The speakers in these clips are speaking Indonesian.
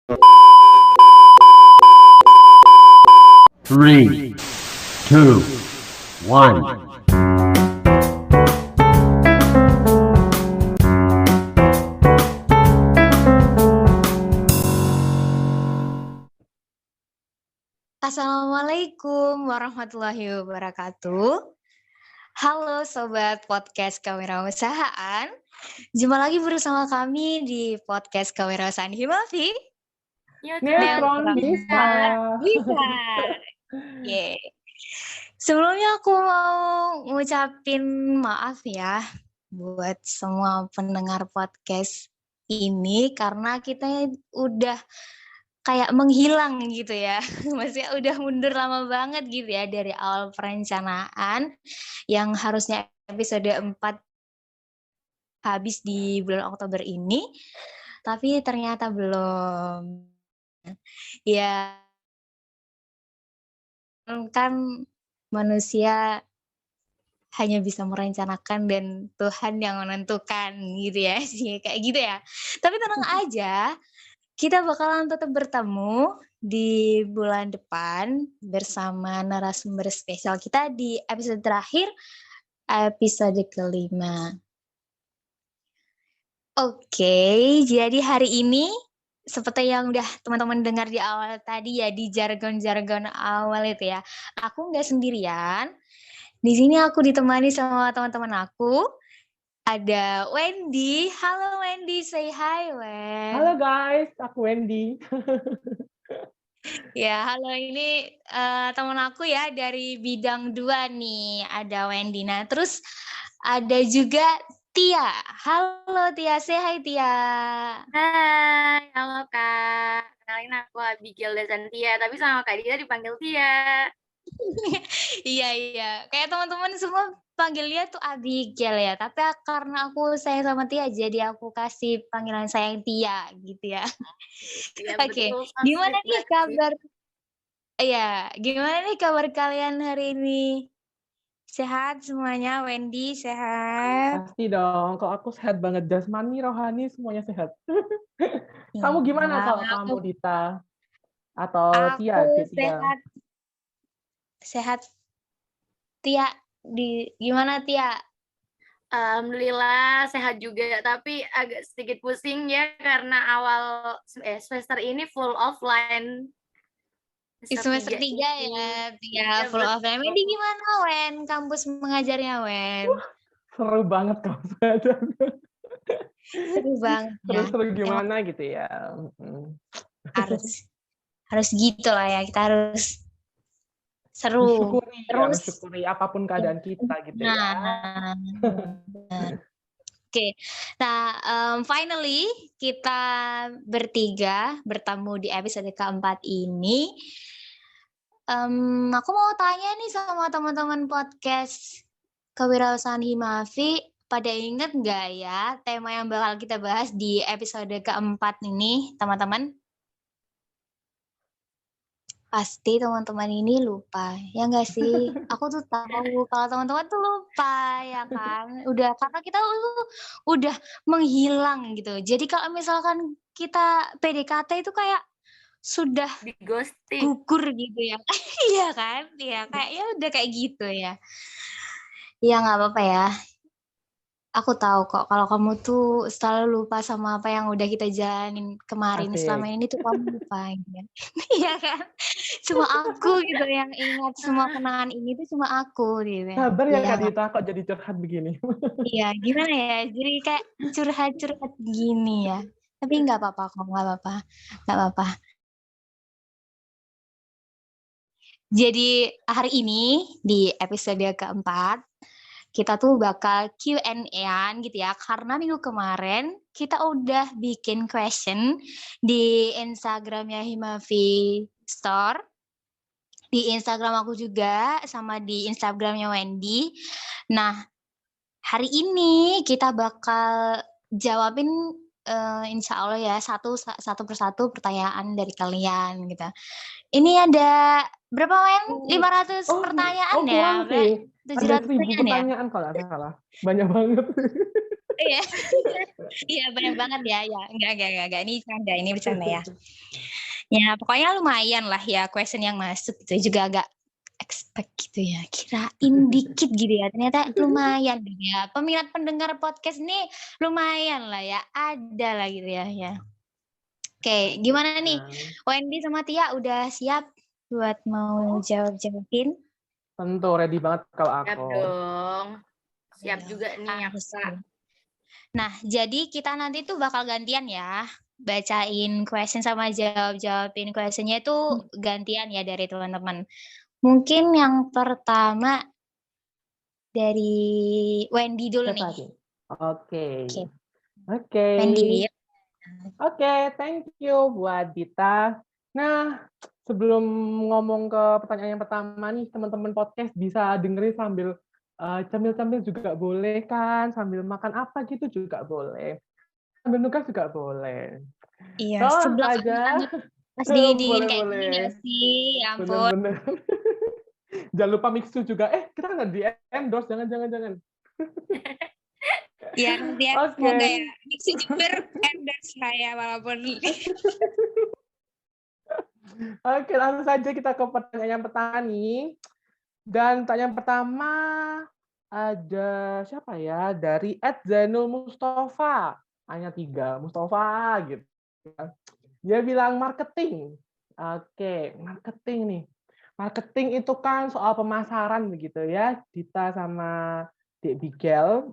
Three, two, one. Assalamualaikum warahmatullahi wabarakatuh. Halo Sobat Podcast Kewirausahaan. Jumpa lagi bersama kami di Podcast Kewirausahaan Himafi. Neutron bisa. Yeay. Sebelumnya aku mau ngucapin maaf ya buat semua pendengar podcast ini karena kita udah kayak menghilang gitu ya. Maksudnya udah mundur lama banget gitu ya dari awal perencanaan yang harusnya episode 4 habis di bulan Oktober ini, tapi ternyata belum. Ya kan manusia hanya bisa merencanakan dan Tuhan yang menentukan gitu ya. Kayak gitu ya. Tapi tenang aja, kita bakalan tetap bertemu di bulan depan bersama narasumber spesial kita di episode terakhir, episode kelima. Oke, jadi hari ini seperti yang udah teman-teman dengar di awal tadi ya, di jargon-jargon awal itu ya, aku nggak sendirian. Di sini aku ditemani sama teman-teman aku. Ada Wendy. Halo Wendy, say hi Wen. Halo guys, aku Wendy. Ya, halo ini teman aku ya dari bidang 2 nih, ada Wendy. Nah, terus ada juga Tia. Halo Tia, say hi Tia. Hai, halo Kak. Kenalin aku Abigail Desantia, tapi sama Kak Dia dipanggil Tia. Iya. Kayak teman-teman semua panggilnya tuh Abigail ya. Tapi karena aku sayang sama Tia, jadi aku kasih panggilan sayang Tia gitu ya. Iya, Oke, betul. So gimana sweet nih banget sih. kabar? Iya, gimana nih kabar kalian hari ini? Sehat semuanya, Wendy sehat? Pasti dong, kalau aku sehat banget. Jasmani, rohani, semuanya sehat. Kamu Iya, gimana kalau kamu, Dita? Atau Tia? aku Tia? sehat. Tia, gimana Tia? Alhamdulillah sehat juga, tapi agak sedikit pusing ya karena awal semester ini full offline. Semester 3 ini. ya, Tia Iya, full betul. offline. Wendy gimana Wen? Kampus mengajarnya Wen? Seru banget kalau belajar. Seru banget ya. Seru-seru Emang gimana gitu ya. harus gitu lah ya, kita harus seru. Harus Terus syukuri apapun keadaan kita gitu ya. benar. Oke, nah finally kita bertiga bertemu di episode keempat ini. Aku mau tanya nih sama teman-teman podcast Kewirausahaan Himafi, pada inget nggak ya tema yang bakal kita bahas di episode keempat ini, teman-teman? Pasti teman-teman ini lupa, ya nggak sih? Aku tuh tahu kalau teman-teman tuh lupa, ya kan? Karena kita udah menghilang gitu. Jadi kalau misalkan kita PDKT itu kayak sudah Di ghosting. gugur gitu ya. Iya kan? Iya, kayaknya udah kayak gitu ya. Ya nggak apa-apa ya. Aku tahu kok kalau kamu tuh selalu lupa sama apa yang udah kita jalanin kemarin. Selama ini tuh kamu lupain ya. Iya kan? Cuma aku gitu yang ingat semua kenangan ini tuh cuma aku gitu. Sabar ya Iya Kak kan? Dita, kok jadi curhat begini. Iya, gimana ya? Jadi kayak curhat-curhat gini ya. Tapi nggak apa-apa kok, nggak apa-apa. Jadi hari ini di episode keempat kita tuh bakal Q&A-an gitu ya, karena minggu kemarin kita udah bikin question di Instagramnya Himafi Store, di Instagram aku juga, sama di Instagramnya Wendy. Nah, hari ini kita bakal jawabin insya Allah ya satu persatu pertanyaan dari kalian gitu. Ini ada berapa Wen? 500 pertanyaan ya? Kurang sih. 700 Ada 1000 pertanyaan kalau nggak salah. Banyak banget. Iya. Iya, bener banget ya. Ya, enggak. Ini bercanda ya. Ya, pokoknya lumayan lah ya question yang masuk gitu. Juga agak expect gitu ya. Kirain dikit gitu ya. Ternyata lumayan gitu ya. Peminat pendengar podcast ini lumayan lah ya. Ada lah gitu ya. Ya. Oke, gimana nih? Wendy sama Tia udah siap buat mau jawab-jawabin? Tentu ready banget kalau Siap aku. dong. Siap Iya, juga nih ya, harus Kak. dong. Nah, jadi kita nanti tuh bakal gantian ya. Bacain question sama jawabin questionnya itu gantian ya dari teman-teman. Mungkin yang pertama dari Wendy dulu Siapa nih. nih? Oke. Oke, Oke. Wendy. Oke, thank you buat Dita. Nah, sebelum ngomong ke pertanyaan yang pertama nih, teman-teman podcast bisa dengerin sambil cemil-cemil juga boleh kan, sambil makan apa gitu juga boleh. Sambil nugas juga boleh. Iya, So, langsung sebelah aja. banget pas dingin-dingin kayak gini Boleh-boleh. gak sih? Ya ampun. Bener-bener. Jangan lupa Mixu juga. Kita nggak di endorse, jangan. Ya, nanti ya, Oke. semoga ya. Mixi Jember endorse saya walaupun. Oke, langsung saja kita ke pertanyaan yang pertama nih. Dan pertanyaan pertama ada siapa ya? Dari @Zainul Mustafa. Hanya 3, Mustafa gitu. Dia bilang marketing. Oke, marketing nih. Marketing itu kan soal pemasaran begitu ya, Dita sama Dek Bigel.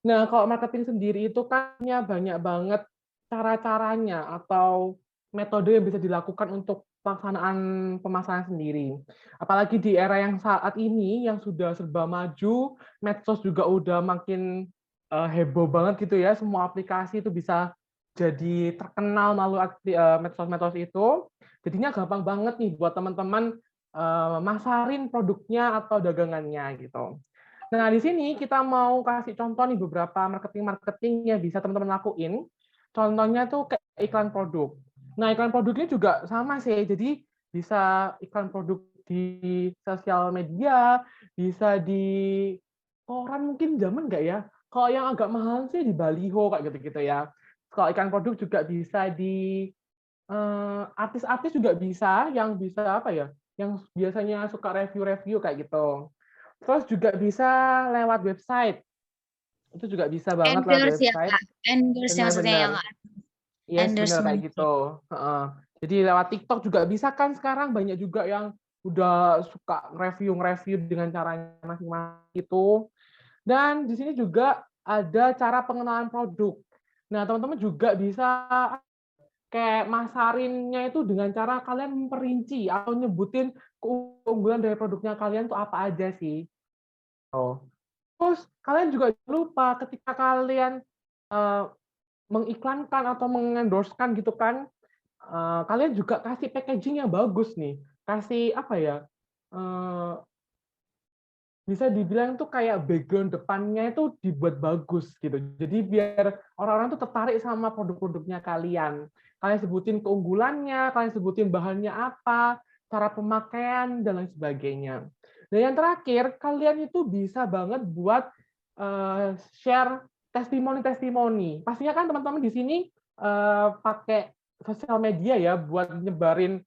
Nah, kalau marketing sendiri itu kan banyak banget cara-caranya atau metode yang bisa dilakukan untuk pelaksanaan pemasaran sendiri. Apalagi di era yang saat ini yang sudah serba maju, medsos juga udah makin heboh banget gitu ya, semua aplikasi itu bisa jadi terkenal melalui medsos-medsos itu. Jadinya gampang banget nih buat teman-teman masarin produknya atau dagangannya gitu. Nah, di sini kita mau kasih contoh nih beberapa marketing-marketing yang bisa teman-teman lakuin. Contohnya tuh kayak iklan produk. Nah, iklan produknya juga sama sih. Jadi bisa iklan produk di sosial media, bisa di koran mungkin zaman nggak ya? Kalau yang agak mahal sih di baliho kayak gitu-gitu ya. Kalau iklan produk juga bisa di artis-artis juga bisa, yang bisa apa ya? Yang biasanya suka review-review kayak gitu. Terus juga bisa lewat website. Itu juga bisa banget lewat Endorse ya, website. Kak. Endorse maksudnya yang Benar-benar. Yes, benar endorsement. kayak gitu. Jadi lewat TikTok juga bisa kan sekarang banyak juga yang udah suka review dengan caranya masing-masing itu. Dan di sini juga ada cara pengenalan produk. Nah, teman-teman juga bisa kayak masarinnya itu dengan cara kalian memperinci atau nyebutin keunggulan dari produknya kalian tuh apa aja sih. Oh. Terus kalian juga jangan lupa ketika kalian mengiklankan atau mengendorsekan gitu kan, kalian juga kasih packaging yang bagus nih. Kasih apa ya? eh, Bisa dibilang tuh kayak background depannya itu dibuat bagus gitu. Jadi biar orang-orang tuh tertarik sama produk-produknya kalian. Kalian sebutin keunggulannya, kalian sebutin bahannya apa, cara pemakaian dan lain sebagainya. Dan yang terakhir, kalian itu bisa banget buat share testimoni-testimoni. Pastinya kan teman-teman di sini pakai sosial media ya buat nyebarin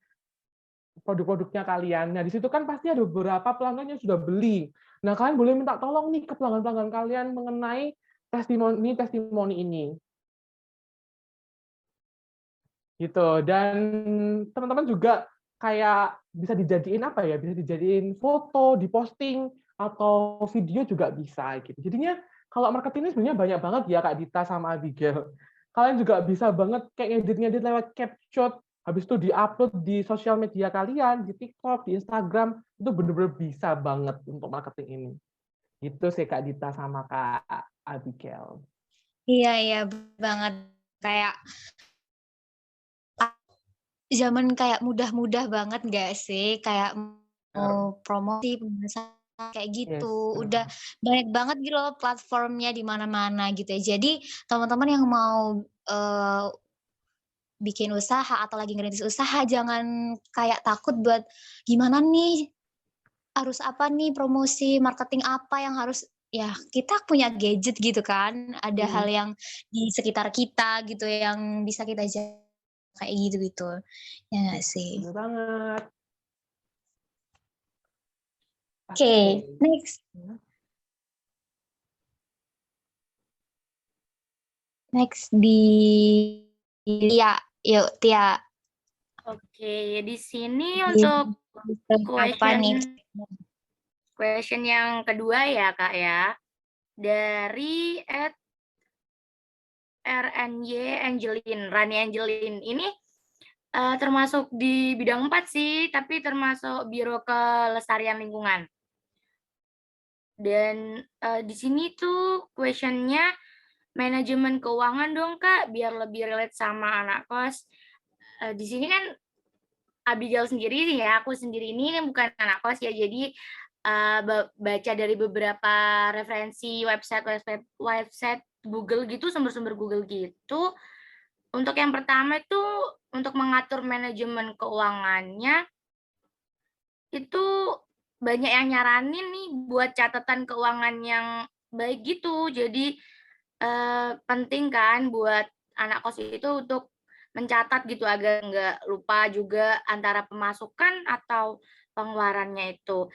produk-produknya kalian. Nah, di situ kan pasti ada beberapa pelanggan yang sudah beli. Nah, kalian boleh minta tolong nih ke pelanggan-pelanggan kalian mengenai testimoni ini. Gitu. Dan teman-teman juga kayak bisa dijadiin apa ya? Bisa dijadiin foto, diposting atau video juga bisa gitu. Jadinya kalau marketing ini sebenarnya banyak banget ya Kak Dita sama Abigail. Kalian juga bisa banget kayak ngedit-ngedit lewat CapCut, habis itu di-upload di sosial media kalian, di TikTok, di Instagram, itu benar-benar bisa banget untuk marketing ini. Itu sih Kak Dita sama Kak Abigail. Iya banget. Kayak zaman kayak mudah-mudah banget nggak sih? Kayak mau promosi pemasaran kayak gitu. Udah banyak banget gitu loh platformnya di mana-mana gitu ya. Jadi teman-teman yang mau bikin usaha atau lagi ngerintis usaha jangan kayak takut buat gimana nih harus apa nih promosi marketing apa yang harus ya kita punya gadget gitu kan, ada hal yang di sekitar kita gitu yang bisa kita kayak gitu-gitu. Ya nggak sih? Bener banget. Oke, next. Next di Tia. Yuk, Tia. Oke, di sini Di untuk apa nih? question yang kedua ya, Kak ya. Dari @RNY Angelin, Rani Angelin. Ini termasuk di bidang 4 sih, tapi termasuk Biro Kelestarian Lingkungan. Dan di sini tuh question-nya manajemen keuangan dong Kak, biar lebih relate sama anak kos. Di sini kan Abigail sendiri nih ya, aku sendiri ini kan bukan anak kos ya, jadi baca dari beberapa referensi website Google gitu, sumber-sumber Google gitu. Untuk yang pertama itu untuk mengatur manajemen keuangannya itu banyak yang nyaranin nih buat catatan keuangan yang baik gitu. Jadi penting kan buat anak kos itu untuk mencatat gitu agar nggak lupa juga antara pemasukan atau pengeluarannya itu.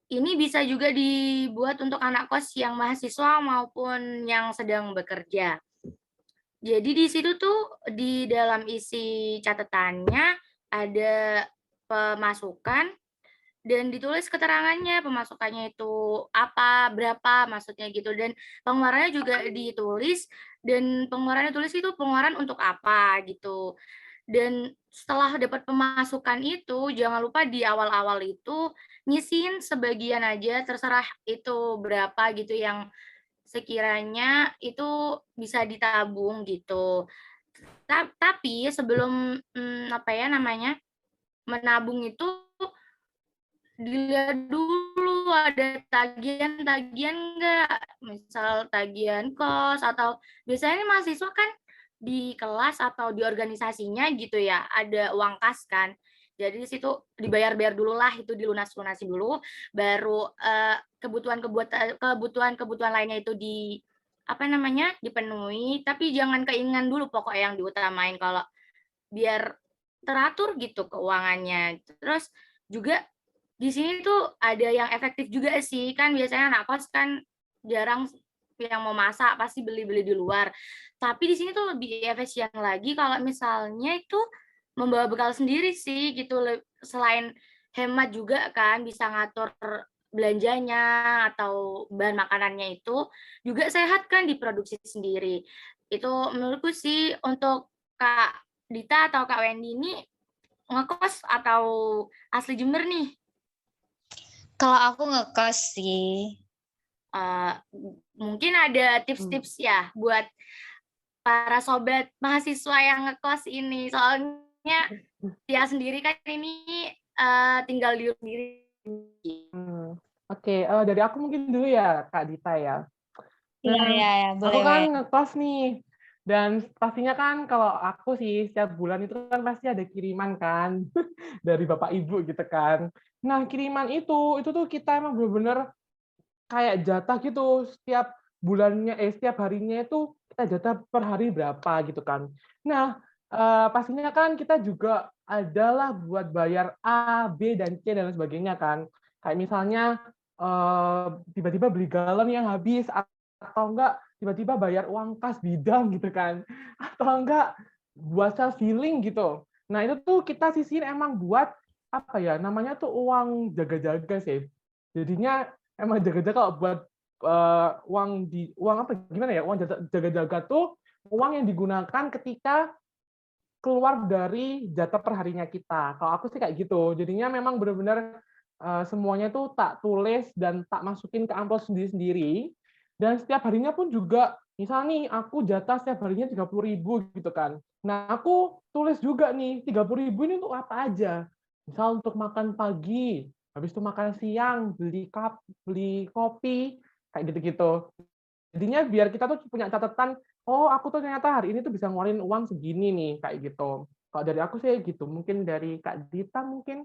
Ini bisa juga dibuat untuk anak kos yang mahasiswa maupun yang sedang bekerja. Jadi di situ tuh di dalam isi catatannya ada pemasukan dan ditulis keterangannya, pemasukannya itu apa, berapa maksudnya gitu, dan pengeluarannya juga ditulis, dan pengeluarannya tulis itu pengeluaran untuk apa gitu. Dan setelah dapat pemasukan itu, jangan lupa di awal-awal itu nyisihin sebagian aja, terserah itu berapa gitu yang sekiranya itu bisa ditabung gitu. Tapi sebelum apa ya namanya, menabung itu dilihat dulu ada tagihan-tagihan enggak, misal tagihan kos atau biasanya mahasiswa kan di kelas atau di organisasinya gitu ya, ada uang kas kan. Jadi di situ dibayar-bayar dulu lah, itu dilunas-lunasi dulu, baru kebutuhan-kebutuhan lainnya itu apa namanya, dipenuhi, tapi jangan keinginan dulu pokoknya yang diutamain kalau biar teratur gitu keuangannya. Terus juga di sini tuh ada yang efektif juga sih, kan biasanya anak kos kan jarang yang mau masak, pasti beli-beli di luar. Tapi di sini tuh lebih efisien lagi kalau misalnya itu membawa bekal sendiri sih gitu, selain hemat juga kan, bisa ngatur belanjanya atau bahan makanannya itu juga sehat kan diproduksi sendiri. Itu menurutku sih untuk Kak Dita atau Kak Wendy ini ngekos atau asli Jember nih? Kalau aku ngekos sih. Mungkin ada tips-tips ya buat para sobat mahasiswa yang ngekos ini. Soalnya dia sendiri kan ini tinggal di rumah sendiri. Oke, dari aku mungkin dulu ya Kak Dita ya. Iya, iya, ya, boleh. Aku kan ngekos nih, dan pastinya kan kalau aku sih setiap bulan itu kan pasti ada kiriman kan dari bapak ibu gitu kan. Nah kiriman itu tuh kita emang bener-bener kayak jatah gitu, setiap bulannya setiap harinya itu kita jatah per hari berapa gitu kan. Nah pastinya kan kita juga adalah buat bayar A, B, dan C dan lain sebagainya kan. Kayak misalnya tiba-tiba beli galon yang habis, atau enggak tiba-tiba bayar uang kas bidang gitu kan, atau enggak buat self healing gitu. Nah itu tuh kita sisihin emang buat apa ya namanya tuh uang jaga-jaga sih. Jadinya emang jaga-jaga kalau buat uang apa gimana ya, uang jaga-jaga tuh uang yang digunakan ketika keluar dari jatah perharinya kita. Kalau aku sih kayak gitu. Jadinya memang benar-benar semuanya tuh tak tulis dan tak masukin ke amplop sendiri-sendiri. Dan setiap harinya pun juga, misal nih aku jatah setiap harinya 30.000 gitu kan. Nah aku tulis juga nih 30.000 ini untuk apa aja. Misal untuk makan pagi, habis itu makan siang, beli kopi, kayak gitu-gitu. Jadinya biar kita tuh punya catatan, oh aku tuh ternyata hari ini tuh bisa ngeluarin uang segini nih, kayak gitu. Kalau dari aku sih gitu, mungkin dari Kak Dita mungkin.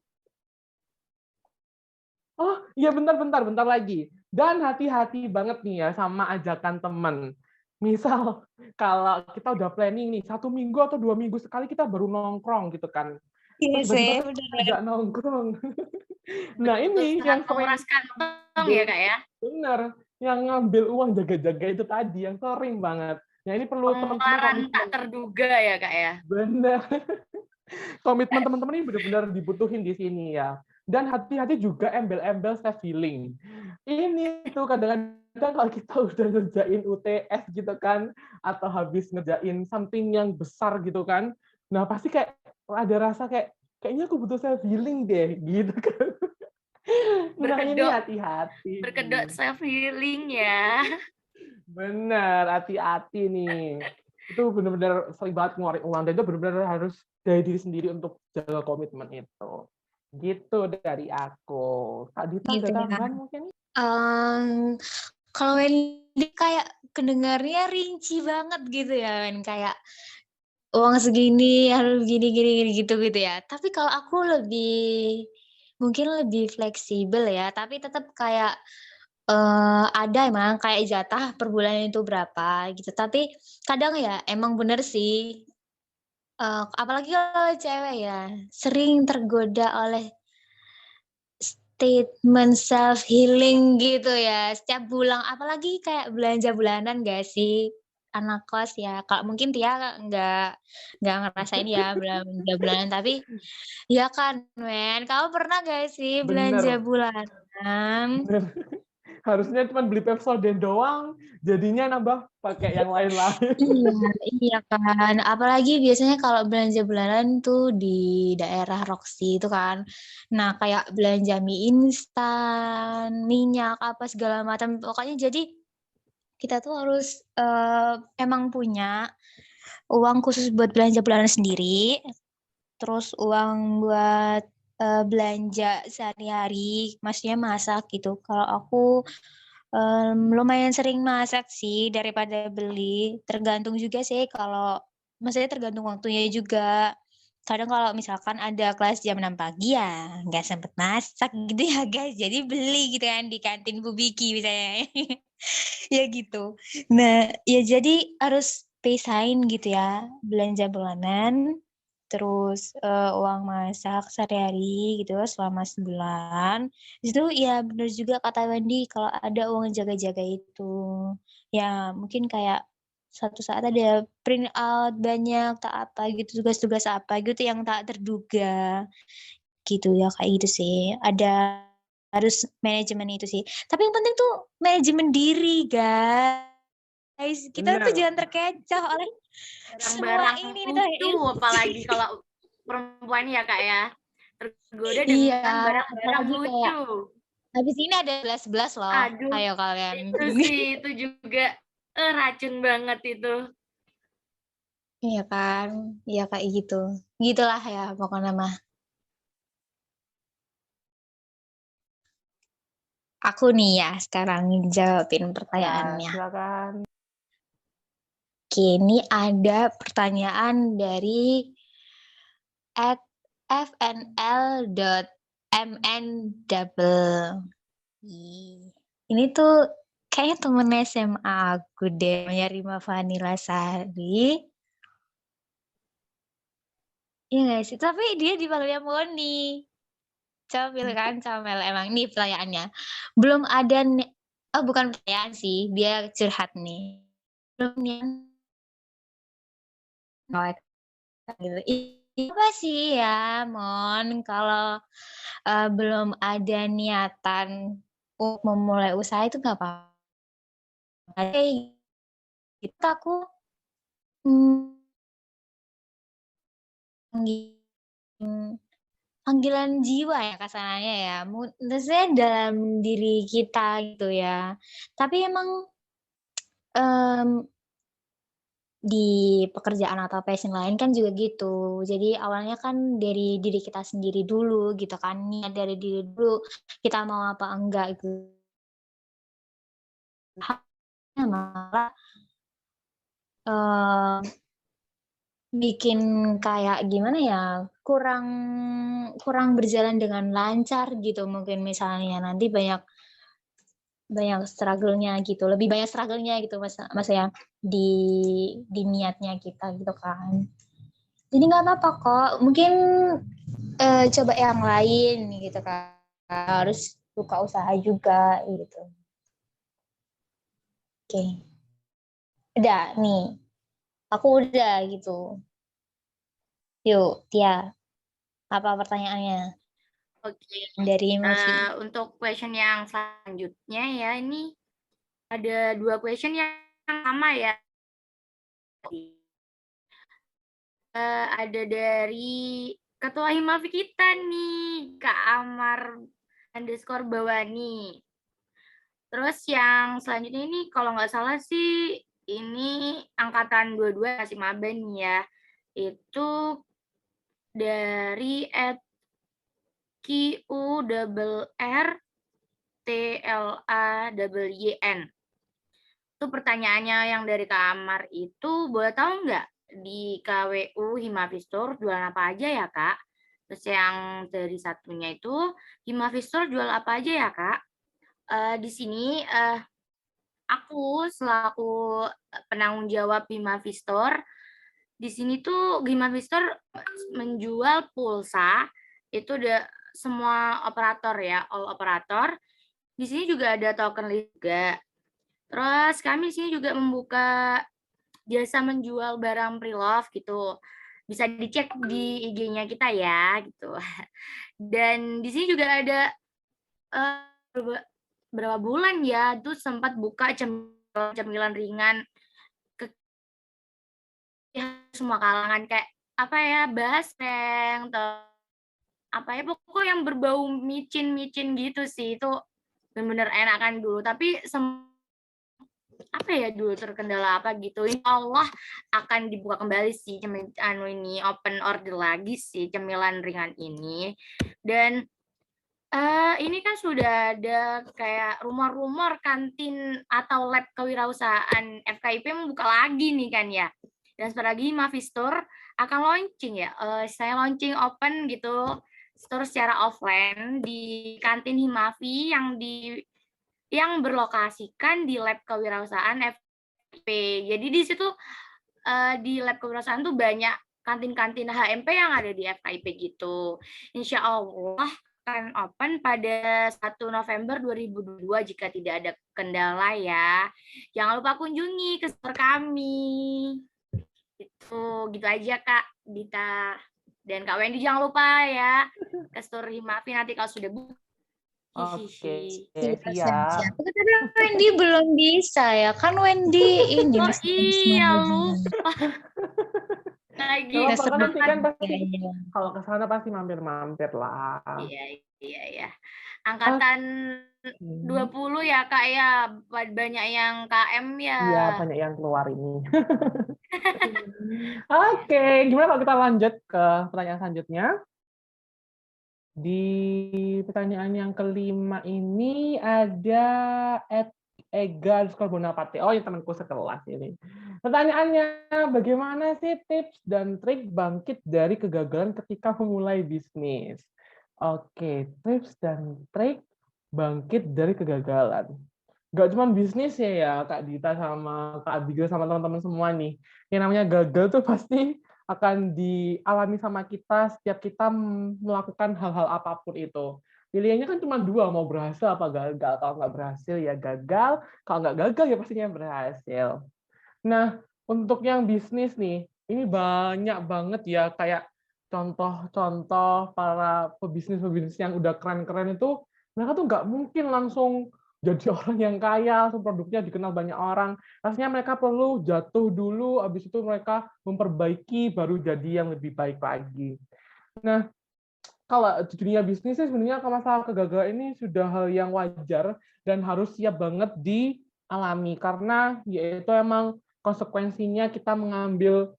Oh iya bentar lagi. Dan hati-hati banget nih ya sama ajakan teman. Misal kalau kita udah planning nih 1 minggu atau 2 minggu sekali kita baru nongkrong gitu kan. Iya Terus sih, tiba-tiba bener. ajak nongkrong. Nah Betul, ini sangat yang sering menguras kantong ya Kak ya. bener, yang ngambil uang jaga-jaga itu tadi yang sering banget. Nah ini perlu teman-teman Pengeluaran tak komitmen. terduga ya Kak ya. Bener. Komitmen teman-teman ini benar-benar dibutuhin di sini ya. Dan hati-hati juga embel-embel self healing. Ini tuh kadang-kadang kalau kita udah ngerjain UTS gitu kan, atau habis ngerjain something yang besar gitu kan, nah pasti kayak ada rasa kayak kayaknya aku butuh self healing deh gitu kan. Nah ini Berkedok hati-hati. berkedok self healing ya. Bener, hati-hati nih. Itu benar-benar sering banget ngeluarin uang dan itu benar-benar harus dari diri sendiri untuk jaga komitmen itu. Gitu dari aku. Kak Dita ada Gitu ya. tambahan mungkin? Kalau Wendy kayak kedengarnya rinci banget gitu ya, Wen. Kayak uang segini harus gini gini gini gitu gitu ya. Tapi kalau aku mungkin lebih fleksibel ya. Tapi tetap kayak ada emang kayak jatah per bulan itu berapa gitu. Tapi kadang ya emang bener sih. Apalagi kalau cewek ya sering tergoda oleh statement self healing gitu ya, setiap bulan apalagi kayak belanja bulanan nggak sih, anak kos ya, kalau mungkin Tia nggak ngerasain ya belanja bulanan, tapi ya kan Men, kamu pernah nggak sih belanja Bener, bulanan? bener. Harusnya cuma beli Pepsodent doang, jadinya nambah pakai yang lain-lain. Iya iya kan, apalagi biasanya kalau belanja bulanan tuh di daerah Roxy itu kan. Nah, kayak belanja mie instan, minyak, apa segala macam, pokoknya jadi kita tuh harus, emang punya uang khusus buat belanja bulanan sendiri, terus uang buat, belanja sehari-hari, maksudnya masak gitu. Kalau aku, lumayan sering masak sih daripada beli, tergantung juga sih kalau maksudnya tergantung waktunya juga. Kadang kalau misalkan ada kelas jam 6 pagi ya nggak sempet masak gitu ya guys, jadi beli gitu kan di kantin Bu Biki misalnya. Ya gitu. Nah, ya jadi harus pisahin gitu ya, belanja bulanan, terus, uang masak sehari-hari gitu selama sebulan. Di situ ya bener juga kata Wendy kalau ada uang jaga-jaga itu. Ya mungkin kayak suatu saat ada print out banyak, tak apa gitu, tugas-tugas apa gitu yang tak terduga, gitu ya, kayak gitu sih. Harus manajemen itu sih. Tapi yang penting tuh manajemen diri, guys. Kita tuh Bener. jangan terkecoh oleh semua Barang-barang ini nih tuh. lucu apalagi kalau perempuan ya Kak ya. Tergoda Iya, dengan barang-barang apalagi kayak lucu. habis ini ada 11.11 loh. Aduh, Ayo kalian. itu sih itu juga racun banget itu. Iya kan? Iya kayak gitu. Gitulah ya pokoknya mah. Aku nih ya sekarang jawabin Ya, pertanyaannya. silakan. Oke, ini ada pertanyaan dari @fnl.mn double. Ini tuh kayaknya temen SMA aku deh, namanya Rima Vanila Sari. Iya nggak sih? Tapi dia dipanggilnya Moni. Comil kan, comel emang. Nih pertanyaannya. Belum ada oh bukan pertanyaan sih, dia curhat nih. Belum yang gitu. Apa sih ya, Mon, kalau belum ada niatan untuk memulai usaha itu nggak apa-apa. Gitu aku mmm, panggilan jiwa ya kasarnya ya, maksudnya dalam diri kita gitu ya. Tapi emang, mmm, di pekerjaan atau passion lain kan juga gitu. Jadi awalnya kan dari diri kita sendiri dulu gitu kan, niat dari diri dulu, kita mau apa enggak gitu. Malah, eee, bikin kayak gimana ya, kurang kurang berjalan dengan lancar gitu mungkin misalnya nanti banyak banyak struggle-nya gitu, lebih banyak struggle-nya gitu Mas ya di niatnya kita gitu kan. Jadi nggak apa-apa kok, mungkin coba yang lain gitu kan, harus buka usaha juga gitu. Oke, udah nih, aku udah gitu. Yuk, Tia, apa pertanyaannya Oke. dari Mavi? Untuk question yang selanjutnya ya, ini ada 2 question yang sama ya. Ada dari ketua Himavi kita nih, Kak Amar _Bawani. Terus yang selanjutnya ini kalau nggak salah sih ini angkatan 22 masih maba nih ya. Itu dari QURTLAWYN. Itu pertanyaannya yang dari Kak Amar itu, boleh tahu nggak di KWU Himavi Store jualan apa aja ya Kak? Terus yang dari satunya itu, Himavi Store jual apa aja ya Kak? Di sini aku selaku penanggung jawab Himavi Store, di sini tuh Himavi Store menjual pulsa, itu udah semua operator ya, all operator. Di sini juga ada token juga. Terus kami di sini juga membuka jasa menjual barang pre-love gitu. Bisa dicek di IG-nya kita ya gitu. Dan di sini juga ada berapa bulan ya tuh sempat buka cemilan ringan ke semua kalangan, kayak apa ya, basreng, apa ya, pokoknya yang berbau micin-micin gitu sih. Itu benar-benar enakan dulu, tapi apa ya dulu terkendala apa gitu. Insya Allah akan dibuka kembali sih ini open order lagi sih cemilan ringan ini. Dan ini kan sudah ada kayak rumor-rumor kantin atau lab kewirausahaan FKIP membuka lagi nih kan ya. Dan sebentar lagi Himavi Store akan launching ya. Saya launching open gitu store secara offline di kantin Himavi yang berlokasikan di lab kewirausahaan FKIP. Jadi di situ di lab kewirausahaan tuh banyak kantin-kantin HMP yang ada di FKIP gitu. Insya Allah akan open pada 1 November 2022 jika tidak ada kendala ya. Jangan lupa kunjungi ke store kami. Gitu aja Kak Dita. Dan Kak Wendy jangan lupa ya ke store Himavi nanti kalau sudah buka. Oke, Siap. siap. Tapi Wendy belum bisa ya, kan Wendy ini Oh masih iya management. lupa. Lagi Kalau kan nanti kan pasti Iya. kalau ke sana pasti mampir-mampir lah. Iya. Angkatan 20 ya Kak ya, banyak yang KM ya. Iya, banyak yang keluar ini. Oke, gimana kalau kita lanjut ke pertanyaan selanjutnya? Di pertanyaan yang kelima ini ada @ega_bonaparte. Oh, ya temanku sekelas ini. Pertanyaannya, bagaimana sih tips dan trik bangkit dari kegagalan ketika memulai bisnis? Oke, tips dan trik bangkit dari kegagalan. Gak cuma bisnis ya Kak Dita sama Kak Abigail sama teman-teman semua nih. Yang namanya gagal tuh pasti akan dialami sama kita setiap kita melakukan hal-hal apapun itu. Pilihannya kan cuma dua, mau berhasil apa gagal. Kalau nggak berhasil ya gagal, kalau nggak gagal ya pastinya berhasil. Nah, untuk yang bisnis nih, ini banyak banget ya kayak contoh-contoh para pebisnis-pebisnis yang udah keren-keren itu, mereka tuh nggak mungkin langsung jadi orang yang kaya, langsung produknya dikenal banyak orang. Pastinya mereka perlu jatuh dulu, habis itu mereka memperbaiki, baru jadi yang lebih baik lagi. Nah, kalau di dunia bisnis sih sebenarnya kalau masalah kegagalan ini sudah hal yang wajar dan harus siap banget dialami, karena yaitu emang konsekuensinya kita mengambil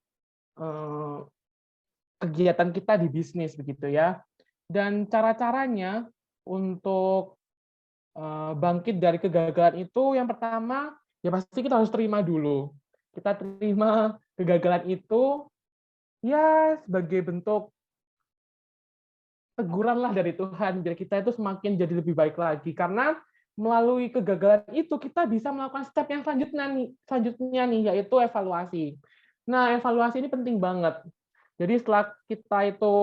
kegiatan kita di bisnis begitu ya. Dan cara-caranya untuk bangkit dari kegagalan itu yang pertama ya pasti kita harus terima dulu. Kita terima kegagalan itu ya sebagai bentuk teguran lah dari Tuhan biar kita itu semakin jadi lebih baik lagi, karena melalui kegagalan itu kita bisa melakukan step yang selanjutnya nih, yaitu evaluasi. Nah, evaluasi ini penting banget. Jadi setelah kita itu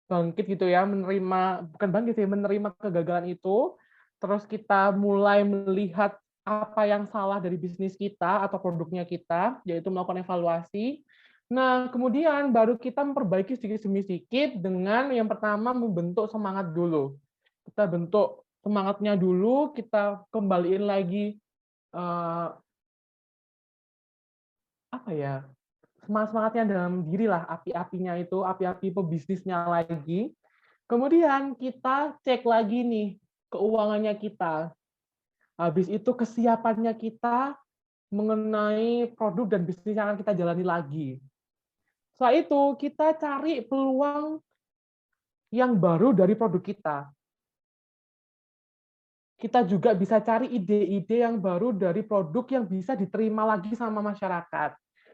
bangkit gitu ya, bukan bangkit sih, menerima kegagalan itu, terus kita mulai melihat apa yang salah dari bisnis kita atau produknya kita, yaitu melakukan evaluasi. Nah, kemudian baru kita memperbaiki sedikit demi sedikit dengan yang pertama membentuk semangat dulu. Kita bentuk semangatnya dulu, kita kembaliin lagi apa ya, semangatnya dalam diri lah, api-apinya itu, api-api pebisnisnya lagi. Kemudian kita cek lagi nih keuangannya kita. Habis itu kesiapannya kita mengenai produk dan bisnis yang akan kita jalani lagi. Setelah itu kita cari peluang yang baru dari produk kita. Kita juga bisa cari ide-ide yang baru dari produk yang bisa diterima lagi sama masyarakat.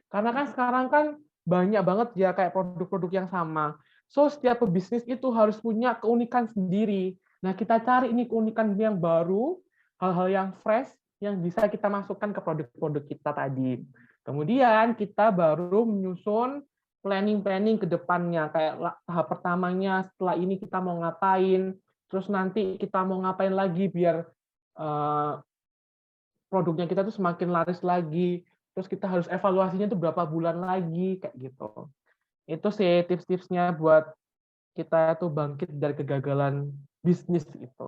Karena kan sekarang kan banyak banget ya kayak produk-produk yang sama. So, setiap pebisnis itu harus punya keunikan sendiri. Nah, kita cari ini keunikan yang baru, hal-hal yang fresh, yang bisa kita masukkan ke produk-produk kita tadi. Kemudian kita baru menyusun planning-planning ke depannya. Kayak tahap pertamanya, setelah ini kita mau ngapain, terus nanti kita mau ngapain lagi biar produknya kita tuh semakin laris lagi, terus kita harus evaluasinya tuh berapa bulan lagi, kayak gitu. Itu sih tips-tipsnya buat kita tuh bangkit dari kegagalan bisnis itu.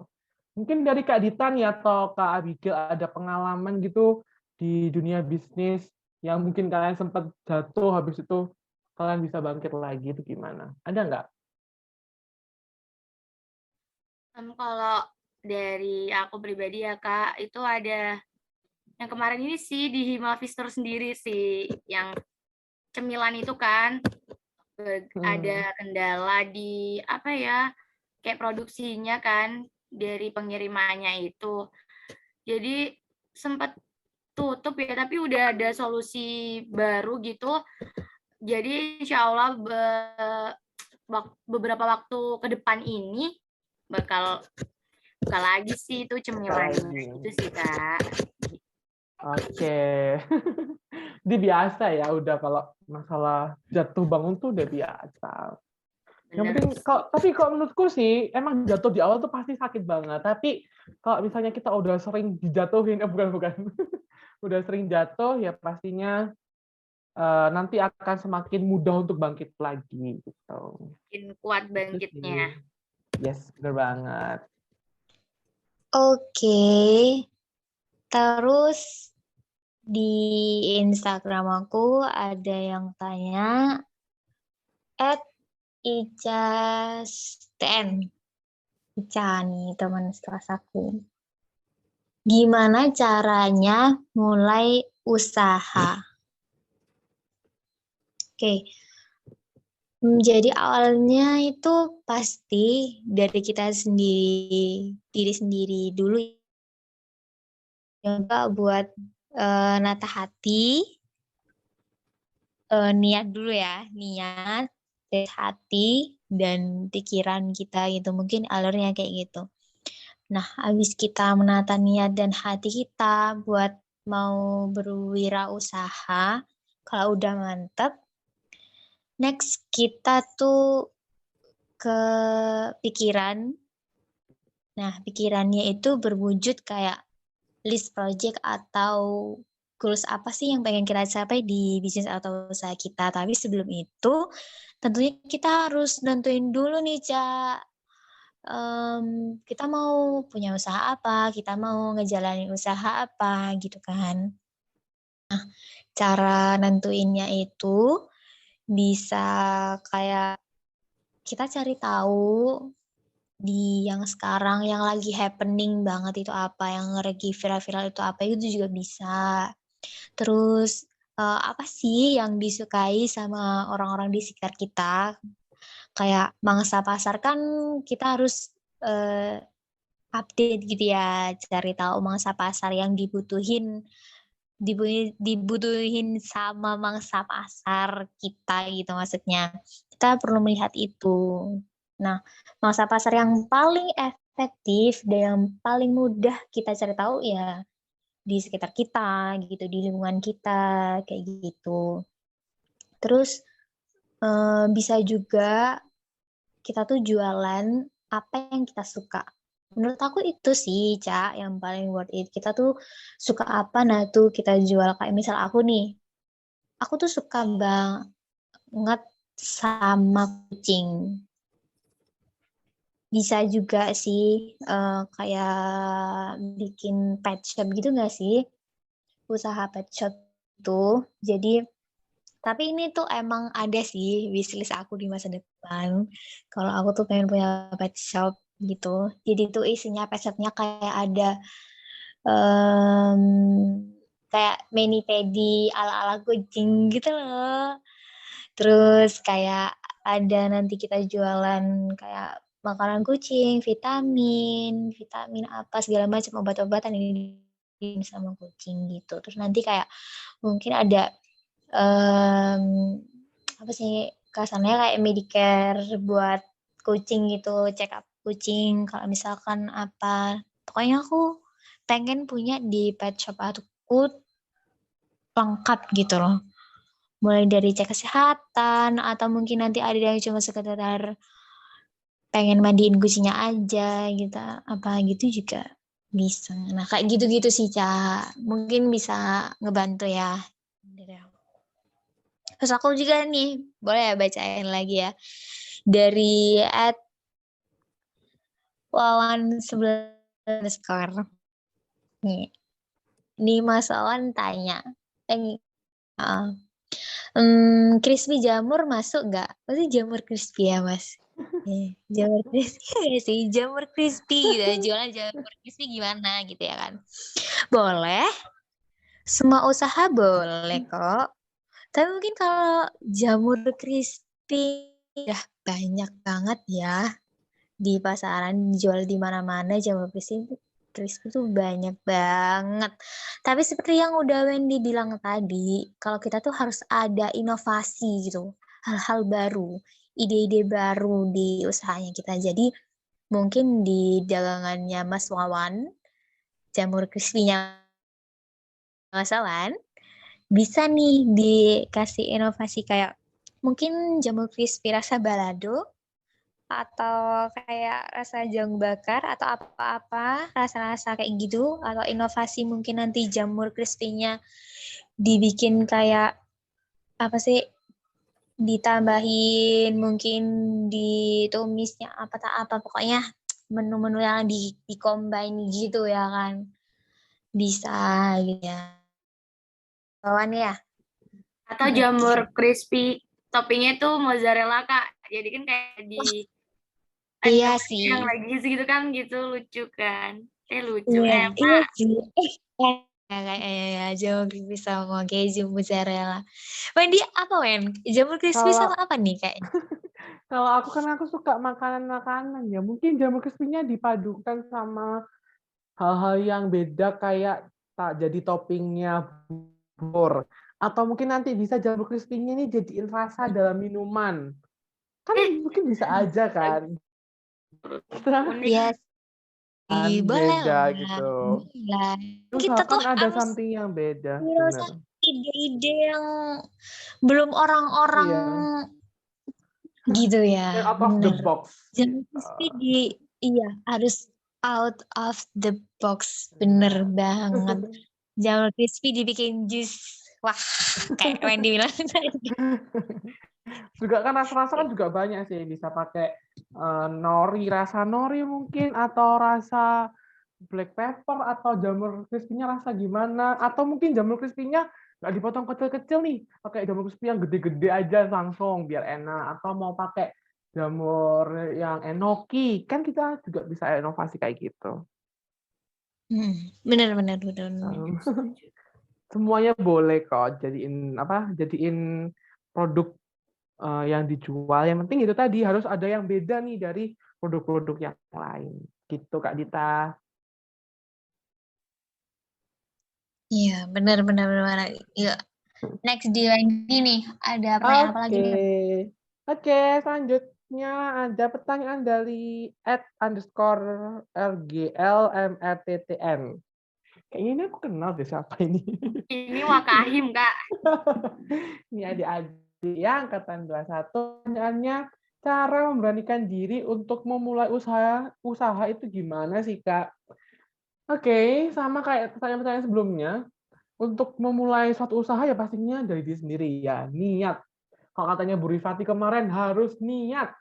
Mungkin dari Kak Dita nih atau Kak Abigail ada pengalaman gitu di dunia bisnis yang mungkin kalian sempat jatuh, habis itu kalian bisa bangkit lagi, itu gimana? Ada nggak? Kalau dari aku pribadi ya Kak, itu ada yang kemarin ini sih di Himalvis Store sendiri sih, yang cemilan itu kan ada kendala di apa ya, kayak produksinya kan dari pengirimannya itu. Jadi sempat tutup ya, tapi udah ada solusi baru gitu. Jadi insya Allah beberapa waktu ke depan ini bakal buka lagi sih itu cemilannya. Itu sih Kak. Oke. Ini biasa ya, udah kalau masalah jatuh bangun tuh udah biasa. Yang Bener. penting, tapi kalau menurutku sih, emang jatuh di awal tuh pasti sakit banget. Tapi kalau misalnya kita udah sering dijatuhin, bukan. Udah sering jatuh, ya pastinya nanti akan semakin mudah untuk bangkit lagi. Gitu. Makin kuat bangkitnya. Yes, bener banget. Oke. Terus di Instagram aku ada yang tanya @icastn. Ica nih teman sekelas aku. Gimana caranya mulai usaha? Oke. Jadi awalnya itu pasti dari kita sendiri, diri sendiri dulu. Coba buat nata hati, niat dulu ya, niat, hati, dan pikiran kita gitu. Mungkin alurnya kayak gitu. Nah, habis kita menata niat dan hati kita buat mau berwirausaha, kalau udah mantep, next kita tuh ke pikiran. Nah, pikirannya itu berwujud kayak list project atau goals apa sih yang pengen kita capai di bisnis atau usaha kita. Tapi sebelum itu, tentunya kita harus nentuin dulu nih, Ca. Kita mau punya usaha apa, kita mau ngejalanin usaha apa, gitu kan. Nah, cara nentuinnya itu bisa kayak kita cari tahu di yang sekarang yang lagi happening banget itu apa, yang lagi viral-viral itu apa, itu juga bisa. Terus apa sih yang disukai sama orang-orang di sekitar kita? Kayak mangsa pasar kan kita harus update gitu ya, cari tahu mangsa pasar yang dibutuhin sama mangsa pasar kita gitu maksudnya. Kita perlu melihat itu. Nah, mangsa pasar yang paling efektif dan yang paling mudah kita cari tahu ya di sekitar kita gitu, di lingkungan kita kayak gitu. Terus bisa juga kita tuh jualan apa yang kita suka. Menurut aku itu sih, Ca, yang paling worth it. Kita tuh suka apa, nah tuh kita jual. Kayak misal aku nih, aku tuh suka banget sama kucing. Bisa juga sih kayak bikin pet shop gitu nggak sih? Usaha pet shop tuh. Jadi, tapi ini tuh emang ada sih wishlist aku di masa depan. Kalau aku tuh pengen punya pet shop gitu. Jadi tuh isinya pet shopnya kayak ada em, kayak mani pedi ala-ala kucing gitu loh. Terus kayak ada nanti kita jualan kayak makanan kucing, vitamin apa segala macam obat-obatan ini sama kucing gitu. Terus nanti kayak mungkin ada em, apa sih kasarnya kayak Medicare buat kucing gitu, check up kucing kalau misalkan apa. Pokoknya aku pengen punya di pet shop aku lengkap gitu loh. Mulai dari cek kesehatan atau mungkin nanti ada yang cuma sekedar pengen mandiin kucingnya aja gitu, apa gitu juga bisa. Nah, kayak gitu-gitu sih, Ca. Mungkin bisa ngebantu ya. Terus aku juga nih, boleh ya bacain lagi ya. Dari @wawan11 nih. Ini Mas Wawan tanya. Uh, crispy jamur masuk nggak? Pasti jamur crispy ya, Mas? Jamur crispy ya sih, jamur crispy gitu. Jualan jamur crispy gimana gitu ya kan? Boleh, semua usaha boleh kok. Tapi mungkin kalau jamur crispy udah banyak banget ya di pasaran, dijual di mana-mana jamur crispy tuh banyak banget. Tapi seperti yang udah Wendy bilang tadi, kalau kita tuh harus ada inovasi gitu, hal-hal baru, ide-ide baru di usahanya kita. Jadi mungkin di dagangannya Mas Wawan, jamur crispy-nya Mas Wawan, bisa nih dikasih inovasi kayak mungkin jamur crispy rasa balado atau kayak rasa jagung bakar atau apa-apa rasa-rasa kayak gitu atau inovasi mungkin nanti jamur crispy-nya dibikin kayak apa sih ditambahin mungkin ditumisnya apa tak apa pokoknya menu-menu yang di-combine gitu ya kan bisa gitu ya kawan ya. Atau jamur crispy toppingnya tuh mozzarella Kak. Jadi kan kayak di Iya anime sih. yang lagi gitu kan gitu lucu kan. Lucu Iya enak. sih. Kayak jamur crispy sama keju mozzarella. Wendy apa Wen? Jamur crispy Kalau sama apa nih kayaknya? kalau aku suka makanan-makanan ya. Mungkin jamur crispy-nya dipadukan sama hal-hal yang beda kayak tak jadi toppingnya bubur. Atau mungkin nanti bisa jamur crispy-nya ini jadiin rasa dalam minuman. Kan mungkin bisa aja kan. Unik. Iya sih, boleh Beda lah. gitu. Boleh. Kita tuh Usahakan ada harus something yang beda, ngerasa bener. ide-ide yang belum orang-orang Iya, gitu yang ya, out of the bener. box. Jamur crispy iya harus out of the box, bener banget. Jamur crispy dibikin jus, wah kayak Wendy bilang tadi. Juga kan rasa-rasa kan juga banyak sih, bisa pakai nori, rasa nori mungkin, atau rasa black pepper, atau jamur crispy-nya rasa gimana, atau mungkin jamur crispy-nya nggak dipotong kecil-kecil nih, pakai jamur crispy yang gede-gede aja langsung biar enak, atau mau pakai jamur yang enoki, kan kita juga bisa inovasi kayak gitu. Bener. Semuanya boleh kok jadiin produk yang dijual. Yang penting itu tadi harus ada yang beda nih dari produk-produk yang lain. Gitu Kak Dita. Iya, bener. Yuk, next di Wendy nih, ada pertanyaan apa lagi Oke. nih? Oke, lanjut. Selanjutnya ada pertanyaan dari @_RGLMRTTN. Kayaknya ini aku kenal deh siapa ini. Ini Wakahim, Kak. Ini adik-adik ya angkatan 21. Pertanyaannya, cara memberanikan diri untuk memulai usaha itu gimana sih, Kak? Oke, sama kayak pertanyaan-pertanyaan sebelumnya. Untuk memulai suatu usaha ya pastinya dari diri sendiri ya, niat. Kalau katanya Bu Rifati kemarin harus niat.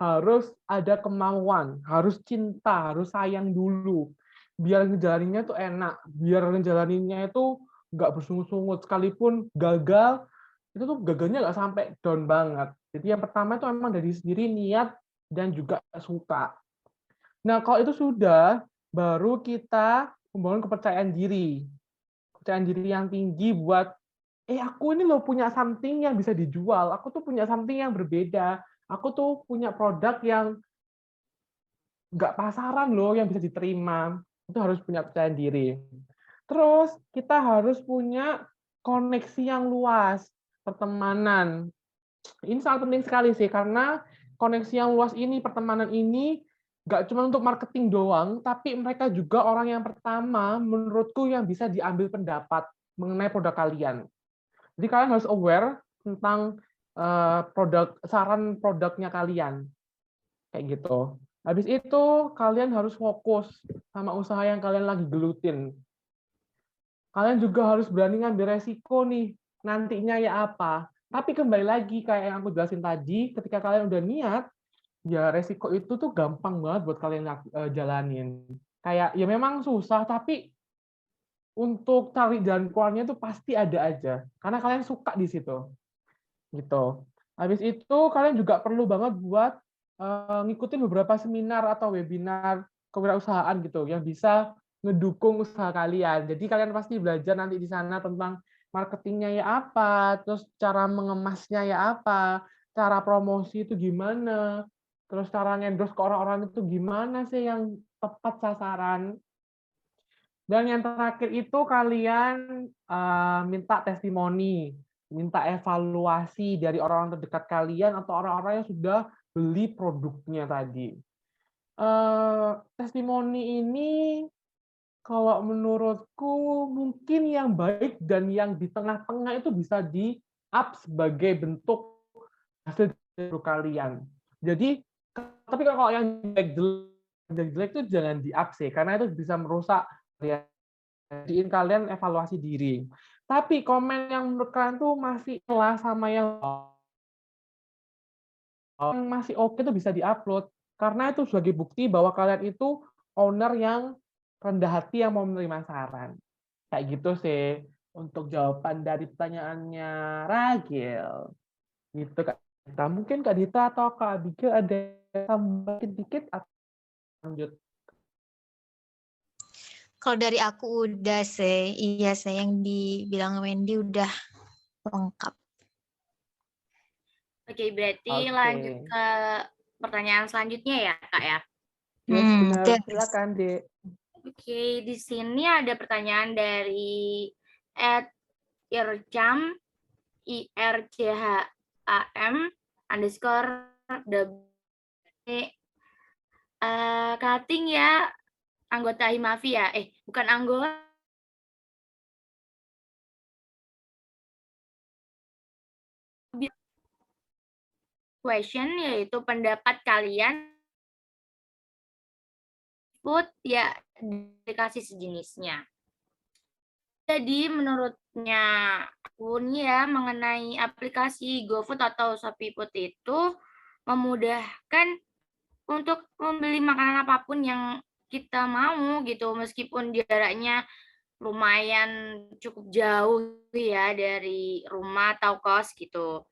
Harus ada kemauan, harus cinta, harus sayang dulu. Biar ngejalaninnya tuh enak, biar ngejalaninnya itu nggak bersungut-sungut, sekalipun gagal, itu tuh gagalnya nggak sampai down banget. Jadi yang pertama itu memang dari sendiri niat dan juga suka. Nah, kalau itu sudah, baru kita membangun kepercayaan diri. Kepercayaan diri yang tinggi buat, aku ini loh punya something yang bisa dijual, aku tuh punya something yang berbeda, aku tuh punya produk yang nggak pasaran loh, yang bisa diterima. Itu harus punya kepercayaan diri. Terus kita harus punya koneksi yang luas, pertemanan. Ini sangat penting sekali sih, karena koneksi yang luas ini, pertemanan ini, nggak cuma untuk marketing doang, tapi mereka juga orang yang pertama, menurutku, yang bisa diambil pendapat mengenai produk kalian. Jadi kalian harus aware tentang saran produknya kalian. Kayak gitu. Habis itu, kalian harus fokus sama usaha yang kalian lagi gelutin. Kalian juga harus berani ngambil resiko nih, nantinya ya apa. Tapi kembali lagi, kayak yang aku jelasin tadi, ketika kalian udah niat, ya resiko itu tuh gampang banget buat kalian jalanin. Kayak, ya memang susah, tapi untuk cari jalan keluarnya itu pasti ada aja. Karena kalian suka di situ. Gitu. Habis itu, kalian juga perlu banget buat ngikutin beberapa seminar atau webinar kewirausahaan gitu yang bisa ngedukung usaha kalian. Jadi kalian pasti belajar nanti di sana tentang marketingnya ya apa, terus cara mengemasnya ya apa, cara promosi itu gimana, terus cara ngendorse ke orang-orang itu gimana sih yang tepat sasaran. Dan yang terakhir itu kalian minta testimoni, minta evaluasi dari orang-orang terdekat kalian atau orang-orang yang sudah beli produknya tadi. Testimoni ini kalau menurutku mungkin yang baik dan yang di tengah-tengah itu bisa di-up sebagai bentuk hasil dari kalian. Jadi, tapi kalau yang jelek itu jangan di-up sih, karena itu bisa merusak ya. Jadiin kalian evaluasi diri. Tapi komen yang menurut kalian tuh masih lah sama yang masih oke tuh bisa diupload. Karena itu sebagai bukti bahwa kalian itu owner yang rendah hati yang mau menerima saran. Kayak gitu sih untuk jawaban dari pertanyaannya Ragil. Gitu Kak Dita. Mungkin Kak Dita atau Kak Abigail ada tambahin dikit atau lanjut? Kalau dari aku udah sih, iya sih yang dibilang Wendy udah lengkap. Oke, berarti lanjut ke pertanyaan selanjutnya ya, Kak ya? Yes, benar. Yes. Silakan, Dek. Oke, di sini ada pertanyaan dari @ircham Kating ya, anggota Himavi ya? Bukan anggota. Question yaitu pendapat kalian food ya aplikasi sejenisnya. Jadi menurutnya aku nih ya mengenai aplikasi GoFood atau Shopee Food itu memudahkan untuk membeli makanan apapun yang kita mau gitu, meskipun jaraknya lumayan cukup jauh ya dari rumah atau kos gitu.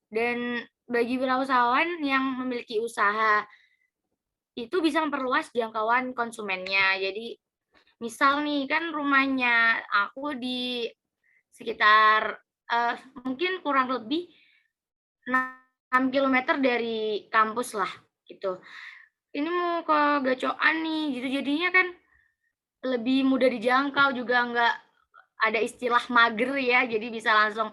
Dan bagi wirausahawan yang memiliki usaha itu bisa memperluas jangkauan konsumennya. Jadi misal nih kan rumahnya aku di sekitar mungkin kurang lebih 6 km dari kampus lah gitu. Ini mau ke gacoan nih gitu, jadinya kan lebih mudah dijangkau, juga nggak ada istilah mager ya, jadi bisa langsung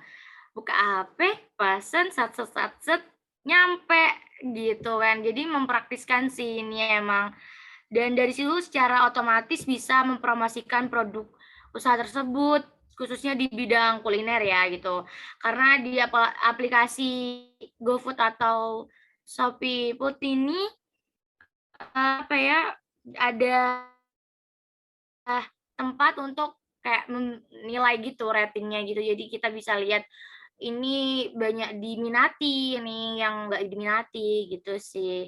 buka HP, pesen, sat-set nyampe gitu kan. Jadi mempraktiskan sih ini emang. Dan dari situ secara otomatis bisa mempromosikan produk usaha tersebut, khususnya di bidang kuliner ya gitu. Karena di aplikasi GoFood atau Shopee Food ini apa ya, ada tempat untuk kayak menilai gitu ratingnya gitu. Jadi kita bisa lihat ini banyak diminati, ini yang nggak diminati gitu sih.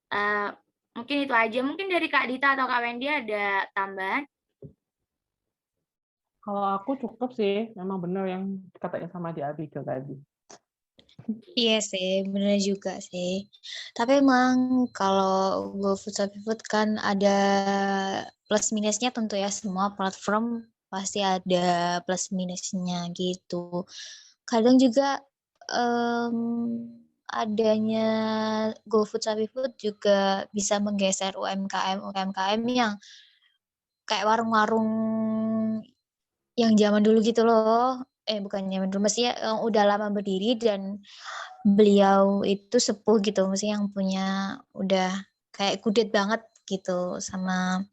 Eh, mungkin itu aja. Mungkin dari Kak Dita atau Kak Wendy ada tambahan? Kalau aku cukup sih, memang benar yang katanya sama di Abigail tadi. Iya sih, bener juga sih. Tapi emang kalau GoFood, ShopeeFood kan ada plus minusnya tentu ya. Semua platform pasti ada plus minusnya gitu. Kadang juga adanya GoFood, ShopeeFood juga bisa menggeser UMKM yang kayak warung-warung yang zaman dulu gitu loh. Bukan zaman dulu, maksudnya yang udah lama berdiri dan beliau itu sepuh gitu, maksudnya yang punya udah kayak kudet banget gitu sama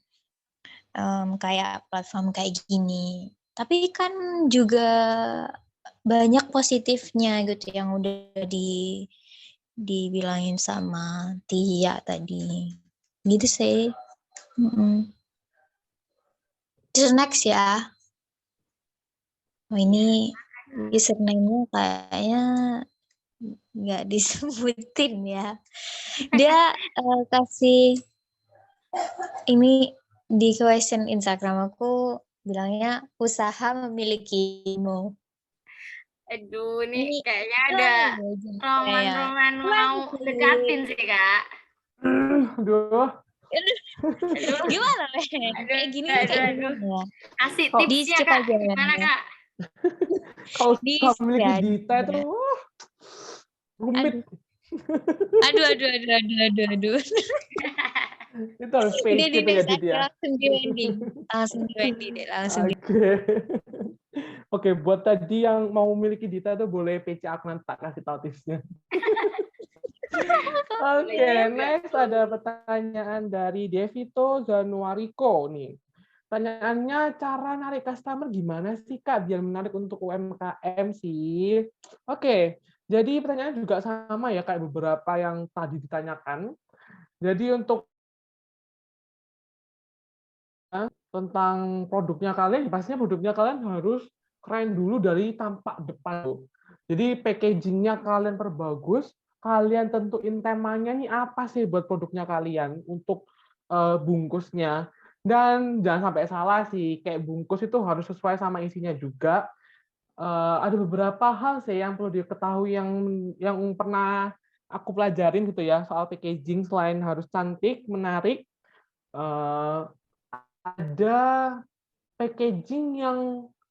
kayak platform kayak gini. Tapi kan juga banyak positifnya gitu yang udah dibilangin sama Tia tadi. Gitu sih. Terus next ya. Oh ini username-nya kayaknya nggak disebutin ya. Dia kasih ini di question Instagram aku bilangnya usaha memilikimu. Aduh, ini Ini kayaknya ada roman-roman mau dekatin sih, Kak. Aduh. Aduh. Gimana, Men? Kayak gini kayak gimana? Kasih tipsnya, Di-skip Kak. aja, Men, Gimana, ya. Kak? Kalau Di-skip memiliki ya, Dita itu rumit. Aduh. Itu harus Udah PC di itu ya, next Dit aja, ya. langsung di Wendy. Langsung di Wendy deh, langsung di. Oke. Oke, buat tadi yang mau memiliki Dita itu boleh PC aku nanti tak kasih tahu tipsnya. Oke, next ada pertanyaan dari Devito Januariko nih. Pertanyaannya, cara narik customer gimana sih, Kak, biar menarik untuk UMKM sih? Oke, jadi pertanyaan juga sama ya, kayak beberapa yang tadi ditanyakan. Jadi untuk tentang produknya kalian, pastinya produknya kalian harus keren dulu dari tampak depan. Jadi packagingnya kalian perbagus, kalian tentuin temanya nih apa sih buat produknya kalian untuk bungkusnya. Dan jangan sampai salah sih, kayak bungkus itu harus sesuai sama isinya juga. Ada beberapa hal sih yang perlu diketahui yang pernah aku pelajarin gitu ya soal packaging. Selain harus cantik, menarik, ada packaging yang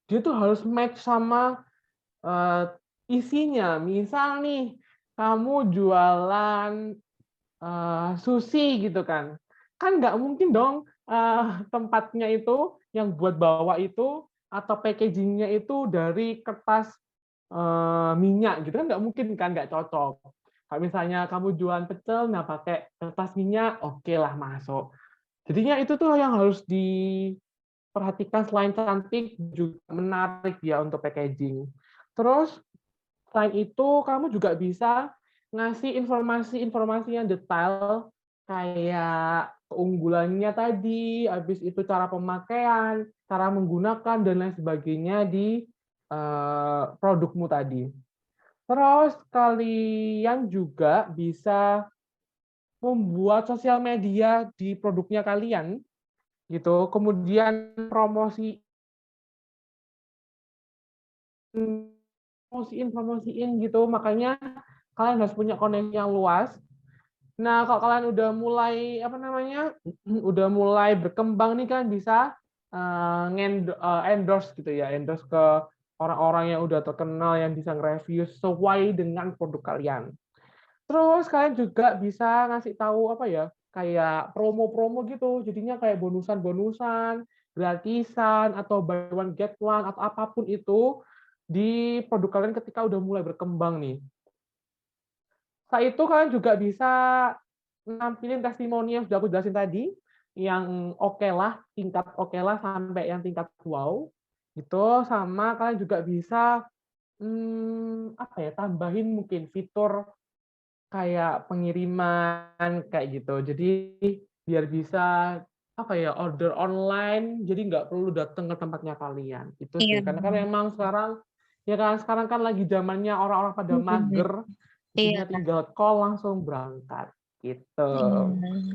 dia tuh harus match sama isinya. Misal nih, kamu jualan sushi gitu kan. Kan nggak mungkin dong tempatnya itu yang buat bawa itu atau packagingnya itu dari kertas minyak gitu kan nggak mungkin kan, nggak cocok. Kalau misalnya kamu jualan pecel, nah pakai kertas minyak, oke lah masuk. Jadinya itu tuh yang harus diperhatikan selain cantik juga menarik ya untuk packaging. Terus selain itu kamu juga bisa ngasih informasi-informasi yang detail kayak keunggulannya tadi, habis itu cara pemakaian, cara menggunakan dan lain sebagainya di produkmu tadi. Terus kalian juga bisa membuat sosial media di produknya kalian gitu, kemudian promosiin gitu, makanya kalian harus punya koneksi yang luas. Nah, kalau kalian udah mulai udah mulai berkembang nih kan bisa endorse gitu ya, endorse ke orang-orang yang udah terkenal yang bisa nge-review sesuai dengan produk kalian. Terus kalian juga bisa ngasih tahu apa ya, kayak promo-promo gitu, jadinya kayak bonusan-bonusan, gratisan atau buy one get one atau apapun itu di produk kalian ketika udah mulai berkembang nih. Setelah itu kalian juga bisa nampilin testimoni yang sudah aku jelasin tadi, yang oke lah, tingkat oke lah sampai yang tingkat wow, gitu. Sama kalian juga bisa apa ya, tambahin mungkin fitur kayak pengiriman kayak gitu. Jadi biar bisa apa ya, order online, jadi nggak perlu datang ke tempatnya kalian. Itu Iya. sih. Karena kan emang sekarang ya kan sekarang kan lagi zamannya orang-orang pada mager, Iya. jadinya tinggal call langsung berangkat gitu.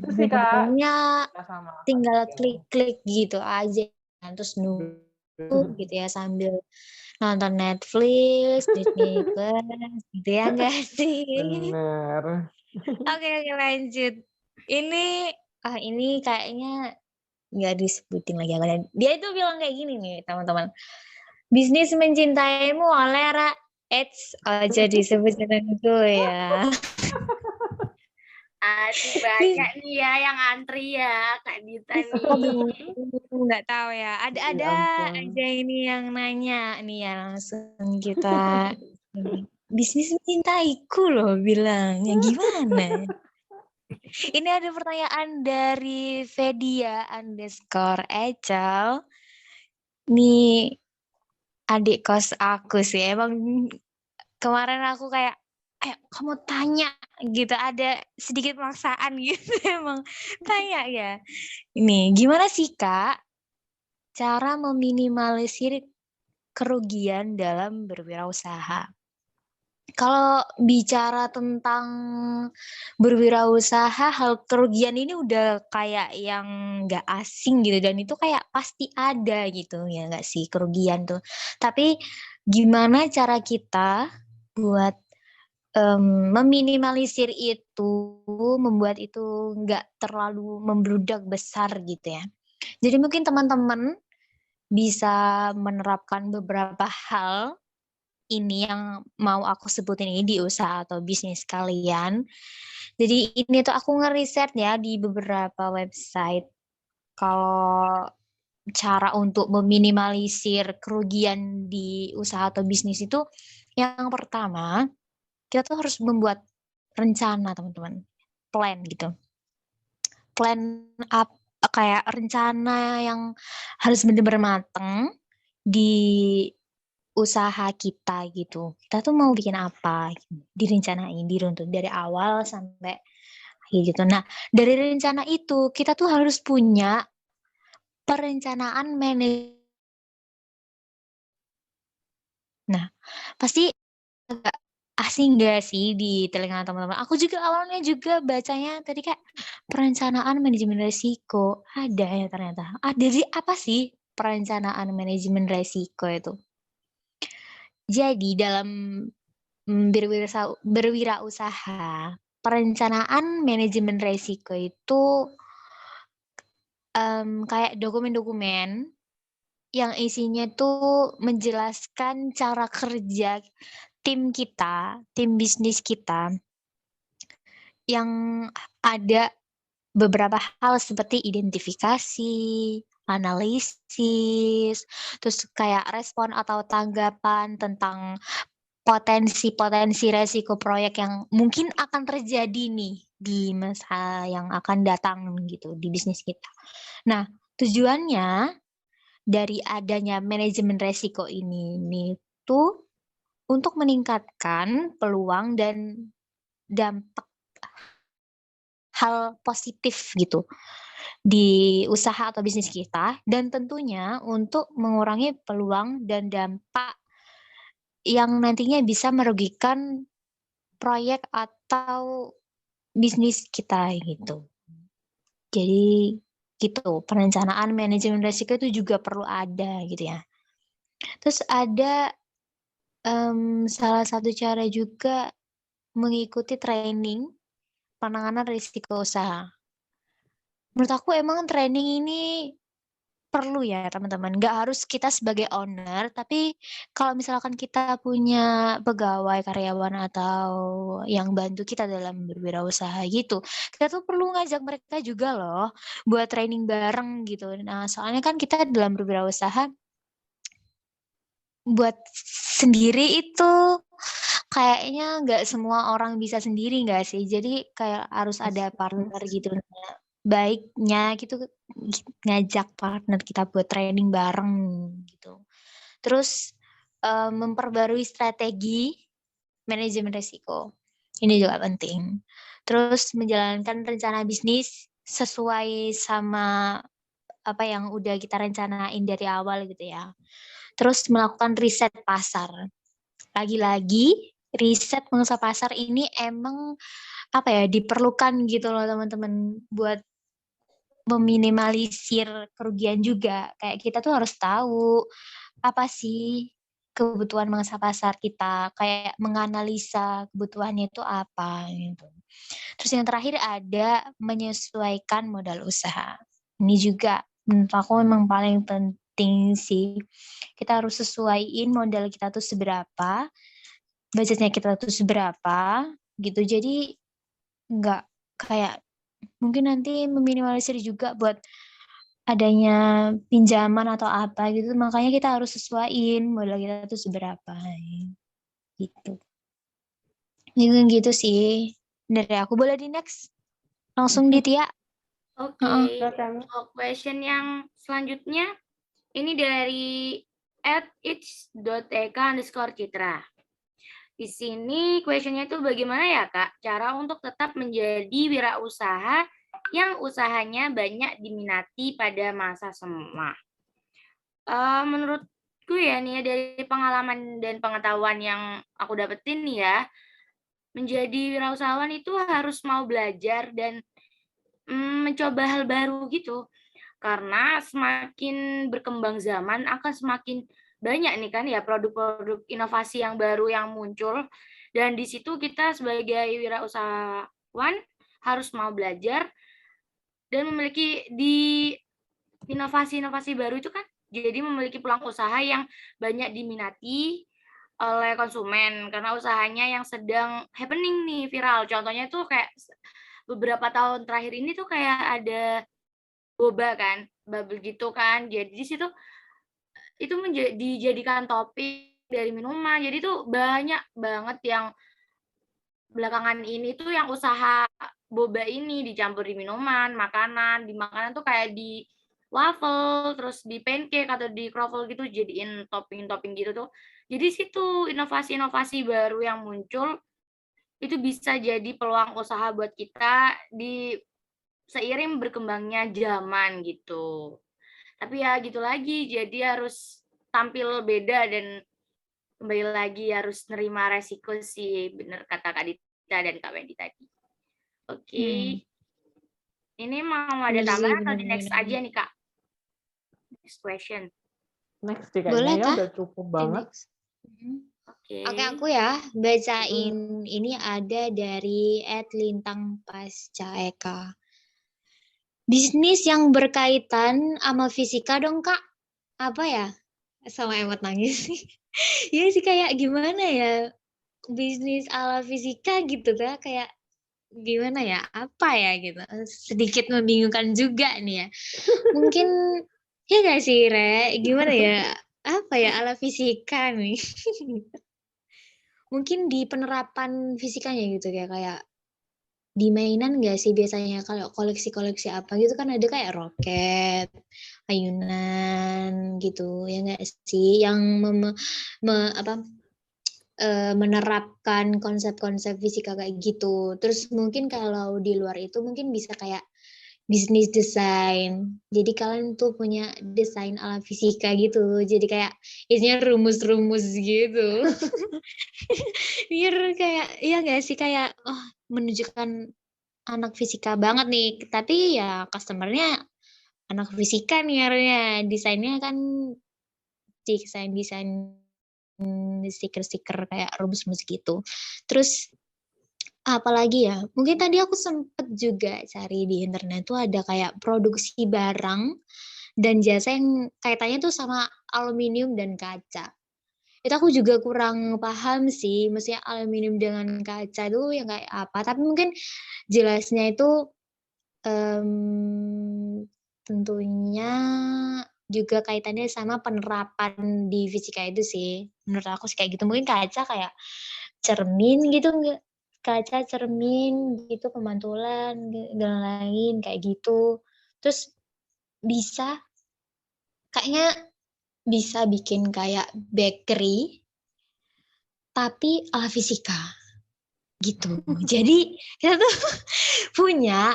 Itu sih Kak. Sebenarnya Ya, sama tinggal ya. klik-klik gitu aja, terus nunggu gitu ya sambil nonton Netflix, Disney Plus, gitu ya nggak sih? Bener. Oke, lanjut. Ini kayaknya nggak disebutin lagi apa. Dia itu bilang kayak gini nih, teman-teman. Bisnis mencintaimu oleh aja disebut itu ya. Aduh, banyak nih ya yang antri ya, Kak Dita nih. Nggak tahu ya. Ada Ya ampun. aja ini yang nanya nih ya, langsung kita bisnis mencintaiku loh bilangnya gimana? Ini ada pertanyaan dari Vedia_Echel. Nih adik kos aku sih. Emang kemarin aku kayak, ayo kamu tanya gitu. Ada sedikit paksaan gitu emang. Tanya ya. Ini gimana sih Kak cara meminimalisir kerugian dalam berwirausaha? Kalau bicara tentang berwirausaha, hal kerugian ini udah kayak yang nggak asing gitu dan itu kayak pasti ada gitu ya nggak sih kerugian tuh. Tapi gimana cara kita buat meminimalisir itu, membuat itu nggak terlalu membludak besar gitu ya. Jadi mungkin teman-teman bisa menerapkan beberapa hal ini yang mau aku sebutin ini di usaha atau bisnis kalian. Jadi ini tuh aku ngeriset ya di beberapa website kalau cara untuk meminimalisir kerugian di usaha atau bisnis itu yang pertama kita tuh harus membuat rencana teman-teman, plan gitu. Plan kayak rencana yang harus benar-benar mateng di usaha kita gitu. Kita tuh mau bikin apa, direncanain, diruntut dari awal sampai akhir gitu. Nah, dari rencana itu kita tuh harus punya perencanaan Nah, pasti agak asing gak sih di telinga teman-teman? Aku juga awalnya juga bacanya tadi kayak perencanaan manajemen resiko. Ada ya ternyata. Jadi apa sih perencanaan manajemen resiko itu? Jadi dalam berwirausaha, perencanaan manajemen resiko itu kayak dokumen-dokumen yang isinya tuh menjelaskan cara kerja tim kita, tim bisnis kita, yang ada beberapa hal seperti identifikasi, analisis, terus kayak respon atau tanggapan tentang potensi-potensi resiko proyek yang mungkin akan terjadi nih di masa yang akan datang gitu di bisnis kita. Nah, tujuannya dari adanya manajemen resiko ini tuh untuk meningkatkan peluang dan dampak hal positif gitu di usaha atau bisnis kita dan tentunya untuk mengurangi peluang dan dampak yang nantinya bisa merugikan proyek atau bisnis kita gitu. Jadi gitu, perencanaan manajemen resiko itu juga perlu ada gitu ya. Terus ada salah satu cara juga mengikuti training penanganan risiko usaha. Menurut aku emang training ini perlu ya teman-teman, nggak harus kita sebagai owner, tapi kalau misalkan kita punya pegawai, karyawan, atau yang bantu kita dalam berwirausaha gitu, kita tuh perlu ngajak mereka juga loh buat training bareng gitu. Nah, soalnya kan kita dalam berwirausaha buat sendiri itu kayaknya nggak semua orang bisa sendiri nggak sih? Jadi kayak harus ada partner gitu. Nah, baiknya gitu ngajak partner kita buat training bareng gitu. Terus memperbarui strategi manajemen risiko. Ini juga penting. Terus menjalankan rencana bisnis sesuai sama apa yang udah kita rencanain dari awal gitu ya. Terus melakukan riset pasar. Lagi-lagi riset mangsa pasar ini emang apa ya diperlukan gitu loh teman-teman buat meminimalisir kerugian juga. Kayak kita tuh harus tahu apa sih kebutuhan mangsa pasar kita, kayak menganalisa kebutuhannya itu apa gitu. Terus yang terakhir ada menyesuaikan modal usaha. Ini juga menurut aku memang paling penting sih. Kita harus sesuaiin modal kita tuh seberapa, budgetnya kita tuh seberapa gitu. Jadi nggak kayak mungkin nanti meminimalisir juga buat adanya pinjaman atau apa gitu, makanya kita harus sesuaiin modal kita tuh seberapa gitu. Gitu sih dari aku. Boleh di next langsung di Tia. Oke, Silakan. untuk question yang selanjutnya ini dari @its.eka_citra. Di sini questionnya tuh bagaimana ya Kak cara untuk tetap menjadi wirausaha yang usahanya banyak diminati pada masa semua. Menurutku ya nih dari pengalaman dan pengetahuan yang aku dapetin nih ya, menjadi wirausahawan itu harus mau belajar dan mencoba hal baru gitu. Karena semakin berkembang zaman akan semakin banyak nih kan ya produk-produk inovasi yang baru yang muncul, dan di situ kita sebagai wirausahawan harus mau belajar dan memiliki di inovasi-inovasi baru itu kan jadi memiliki peluang usaha yang banyak diminati oleh konsumen karena usahanya yang sedang happening nih, viral. Contohnya tuh kayak beberapa tahun terakhir ini tuh kayak ada boba kan, bubble gitu kan. Jadi di situ itu dijadikan topik dari minuman. Jadi tuh banyak banget yang belakangan ini tuh yang usaha boba ini dicampur di minuman, makanan. Di makanan tuh kayak di waffle, terus di pancake atau di croffle gitu jadiin topping-topping gitu tuh. Jadi situ inovasi-inovasi baru yang muncul itu bisa jadi peluang usaha buat kita di seiring berkembangnya zaman gitu. Tapi ya gitu lagi, jadi harus tampil beda dan kembali lagi harus nerima resiko sih, bener kata Kak Dita dan Kak Wendy tadi. Oke. Ini mau ada Bener sih, tambahan atau di bener-bener. next aja nih Kak? Next question. Next deh Boleh kayaknya ya kah? udah cukup Di banget. next. Oke. Oke, aku ya bacain ini ada dari @lintang pasca Eka. Bisnis yang berkaitan sama fisika dong Kak. Apa ya? Sama emot nangis sih. Iya sih kayak gimana ya? Bisnis ala fisika gitu kan kayak gimana ya? Apa ya gitu. Sedikit membingungkan juga nih ya. Mungkin ya gak sih Re? Gimana ya? Apa ya ala fisika nih? Mungkin di penerapan fisikanya gitu ya kayak di mainan nggak sih biasanya kalau koleksi-koleksi apa gitu kan ada kayak roket, ayunan gitu ya nggak sih yang menerapkan konsep-konsep fisika kayak gitu. Terus mungkin kalau di luar itu mungkin bisa kayak bisnis desain. Jadi kalian tuh punya desain ala fisika gitu. Jadi kayak isinya rumus-rumus gitu. Biar kayak iya nggak sih kayak oh menunjukkan anak fisika banget nih. Tapi ya customer-nya anak fisika nih harusnya. Desainnya kan desain-desain stiker-stiker kayak rumus-rumus gitu. Terus apalagi ya? Mungkin tadi aku sempet juga cari di internet tuh ada kayak produksi barang dan jasa yang kaitannya tuh sama aluminium dan kaca. Itu aku juga kurang paham sih, maksudnya aluminium dengan kaca itu yang kayak apa. Tapi mungkin jelasnya itu tentunya juga kaitannya sama penerapan di fisika itu sih. Menurut aku sih kayak gitu. Mungkin kaca kayak cermin gitu nggak? Kaca, cermin gitu, pemantulan, dan lain kayak gitu. Terus bisa kayaknya bisa bikin kayak bakery tapi ala fisika gitu. Jadi kita tuh punya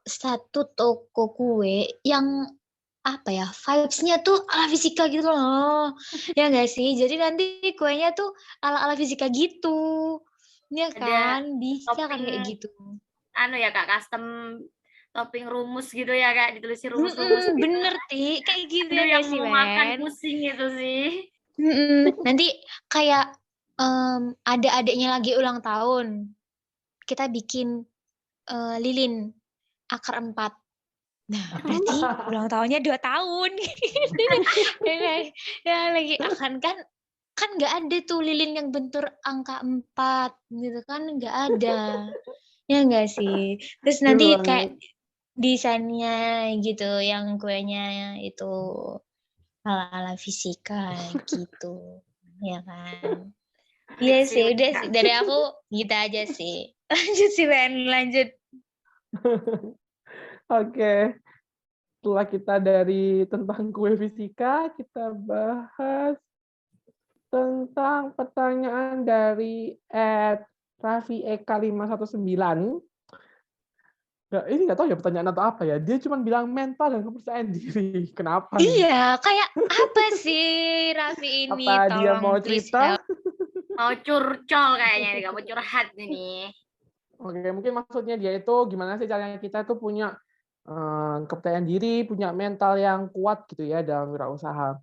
satu toko kue yang apa ya, vibes-nya tuh ala fisika gitu loh. Ya nggak sih? Jadi nanti kuenya tuh ala-ala fisika gitu. Ya Ada kan? Bisa kan kayak topping gitu. anu ya Kak, custom topping rumus gitu ya Kak, ditulisin rumus-rumus gitu. Bener, Ti. Kayak gitu ya Aduh nggak yang sih, mau makan Men? pusing itu sih. Nanti kayak ada adiknya lagi ulang tahun. Kita bikin lilin akar 4. Nah, berarti ulang tahunnya 2 tahun. Ya lagi akan kan nggak ada tuh lilin yang bentuk angka 4 gitu kan, nggak ada. Ya nggak sih? Terus Lucu nanti banget. kayak desainnya gitu, yang kuenya itu ala-ala fisika gitu, ya kan? Iya Asik sih sih, udah Kak. sih dari aku gitu aja sih. Lanjut sih, Ben, lanjut. Oke, setelah kita dari tentang kue fisika, kita bahas tentang pertanyaan dari Raffi Eka 519. Ya, ini nggak tahu ya pertanyaan atau apa ya. Dia cuma bilang mental dan kepercayaan diri. Kenapa nih? Iya, kayak apa sih Raffi ini? Apa dia mau Tolong please cerita? help. Mau curcol kayaknya nih, Kak, mau curhat ini. Oke, mungkin maksudnya dia itu gimana sih caranya kita tuh punya kepercayaan diri, punya mental yang kuat gitu ya dalam wirausaha.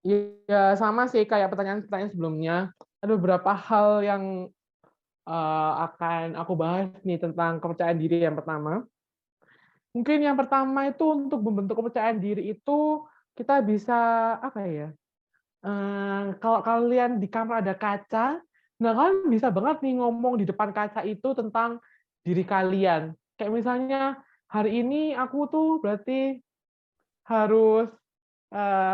Ya sama sih kayak pertanyaan-pertanyaan sebelumnya. Ada beberapa hal yang akan aku bahas nih tentang kepercayaan diri yang pertama. Mungkin yang pertama itu untuk membentuk kepercayaan diri itu kita bisa apa ya? Kalau kalian di kamar ada kaca, nah kalian bisa banget nih ngomong di depan kaca itu tentang diri kalian. Kayak misalnya hari ini aku tuh berarti harus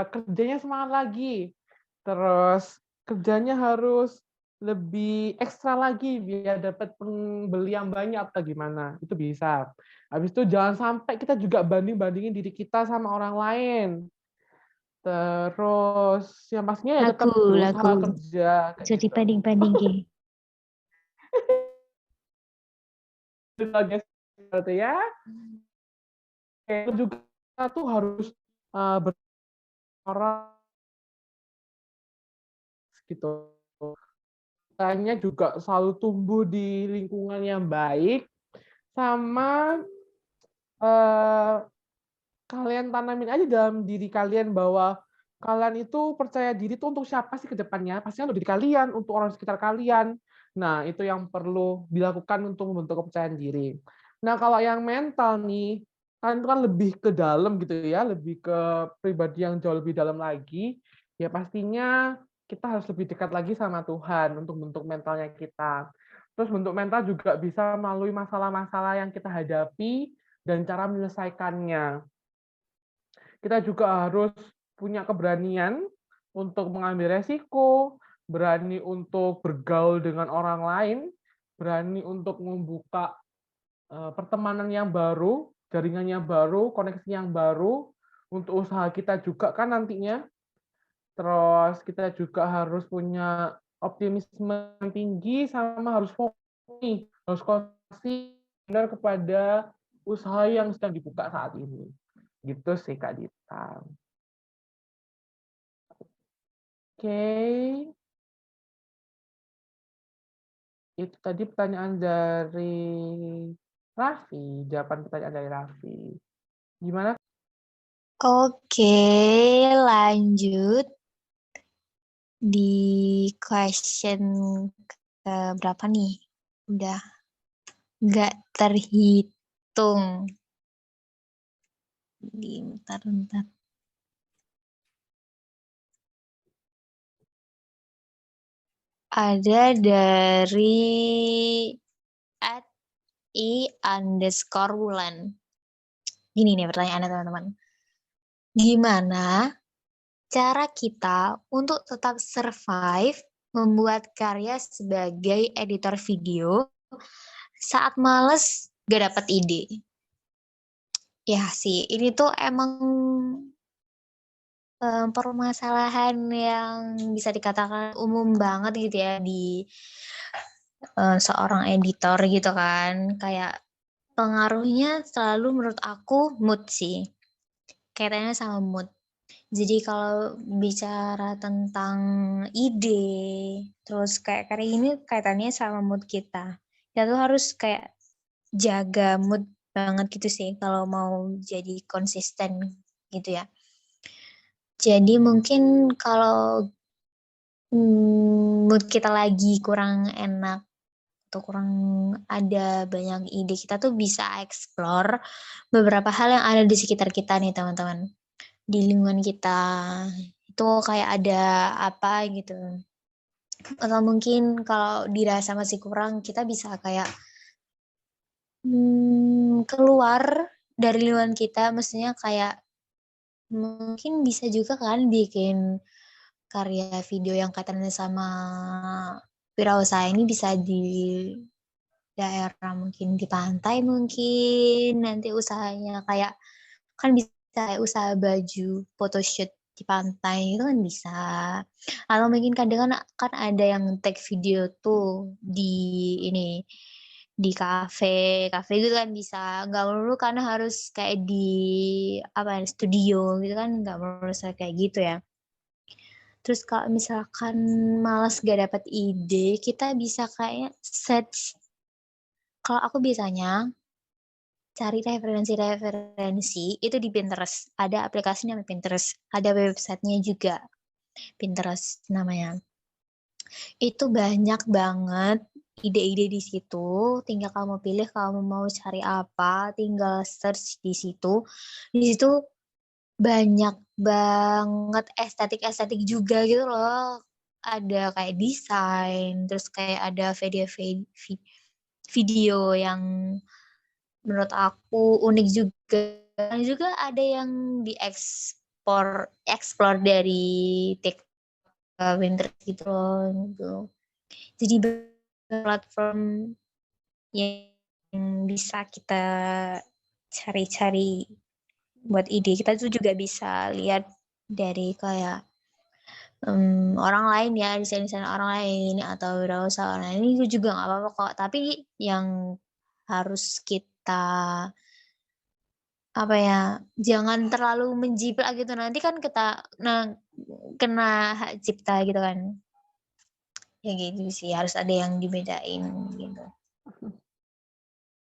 kerjanya semangat lagi, terus kerjanya harus lebih ekstra lagi biar dapat pembeli yang banyak atau gimana, itu bisa. Habis itu jangan sampai kita juga banding-bandingin diri kita sama orang lain. Terus yang pastinya ya tetap berusaha Lagu. kerja kayak Jadi gitu. banding-banding gitu. Itu aja seperti ya. Kayak juga kita tuh harus berorang gitu. Kitanya juga selalu tumbuh di lingkungan yang baik, sama kalian tanamin aja dalam diri kalian bahwa kalian itu percaya diri itu untuk siapa sih ke depannya? Pastinya untuk diri kalian, untuk orang sekitar kalian. Nah, itu yang perlu dilakukan untuk membentuk kepercayaan diri. Nah, kalau yang mental nih, kalian itu kan lebih ke dalam gitu ya, lebih ke pribadi yang jauh lebih dalam lagi. Ya pastinya kita harus lebih dekat lagi sama Tuhan untuk bentuk mentalnya kita. Terus bentuk mental juga bisa melalui masalah-masalah yang kita hadapi dan cara menyelesaikannya. Kita juga harus punya keberanian untuk mengambil resiko, berani untuk bergaul dengan orang lain, berani untuk membuka pertemanan yang baru, jaringan yang baru, koneksi yang baru untuk usaha kita juga kan nantinya. Terus kita juga harus punya optimisme yang tinggi sama harus fokus, harus konsisten kepada usaha yang sedang dibuka saat ini. Gitu sih Kak Dita. Oke. Itu tadi pertanyaan dari Raffi, jawaban pertanyaan dari Raffi. Gimana? Oke, lanjut di question ke berapa nih? Udah nggak terhitung. Bentar. Ada dari @i_wulan. Gini nih pertanyaannya teman-teman. Gimana cara kita untuk tetap survive membuat karya sebagai editor video saat males gak dapet ide. Ya sih, ini tuh emang permasalahan yang bisa dikatakan umum banget gitu ya di seorang editor gitu kan. Kayak pengaruhnya selalu menurut aku mood sih. Kaitannya sama mood. Jadi kalau bicara tentang ide, terus kayak ini kaitannya sama mood kita. Kita tuh harus kayak jaga mood banget gitu sih kalau mau jadi konsisten gitu ya. Jadi mungkin kalau mood kita lagi kurang enak atau kurang ada banyak ide, kita tuh bisa explore beberapa hal yang ada di sekitar kita nih teman-teman. Di lingkungan kita itu kayak ada apa gitu. Atau mungkin kalau dirasa masih kurang, kita bisa kayak keluar dari lingkungan kita, maksudnya kayak mungkin bisa juga kan bikin karya video yang kaitannya sama wirausaha ini bisa di daerah mungkin di pantai mungkin nanti usahanya kayak kan bisa kayak usaha baju photoshoot di pantai itu kan bisa. Atau mungkin kadang kan ada yang take video tuh di ini di kafe gitu kan bisa. Nggak melulu karena harus kayak di apa ya, studio gitu kan nggak melulu kayak gitu ya. Terus kalau misalkan malas gak dapet ide, kita bisa kayak search. Kalau aku biasanya cari referensi-referensi itu di Pinterest. Ada aplikasi namanya Pinterest, ada websitenya juga, Pinterest namanya. Itu banyak banget ide-ide di situ, tinggal kamu pilih kamu mau cari apa, tinggal search di situ. Di situ banyak banget estetik-estetik juga gitu loh. Ada kayak desain, terus kayak ada video yang menurut aku unik juga. Juga ada yang explore dari TikTok ke Pinterest gitu loh gitu. Jadi platform yang bisa kita cari-cari buat ide. Kita tuh juga bisa lihat dari kayak orang lain ya, desain-desain orang lain atau wirausaha orang lain itu juga nggak apa-apa kok. Tapi yang harus kita apa ya, jangan terlalu menjiplak gitu, nanti kan kena hak cipta gitu kan. Ya gitu sih, harus ada yang dibedain gitu.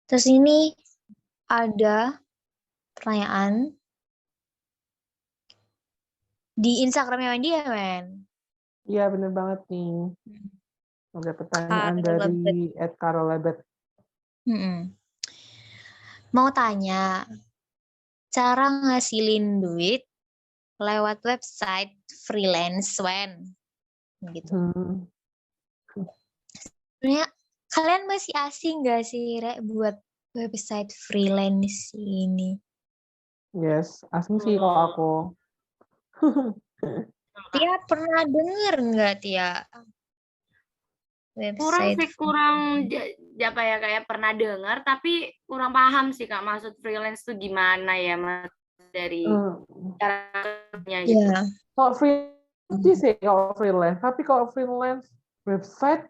Terus ini ada pertanyaan di Instagramnya Wendy ya, Men? Iya, bener banget nih. Ada pertanyaan Carolabet. dari @carolabet. Mau tanya, cara ngasilin duit lewat website freelance when? Gitu. Sebenarnya kalian masih asing gak sih, Rek, buat website freelance ini? Yes, asing sih kalau aku. Tia pernah denger nggak, Tia? Kurang Website sih, apa ya, kayak pernah dengar tapi kurang paham sih Kak maksud freelance tuh gimana ya Mas dari caranya gitu. ya. Kalau freelance sih kalau freelance, tapi kalau freelance website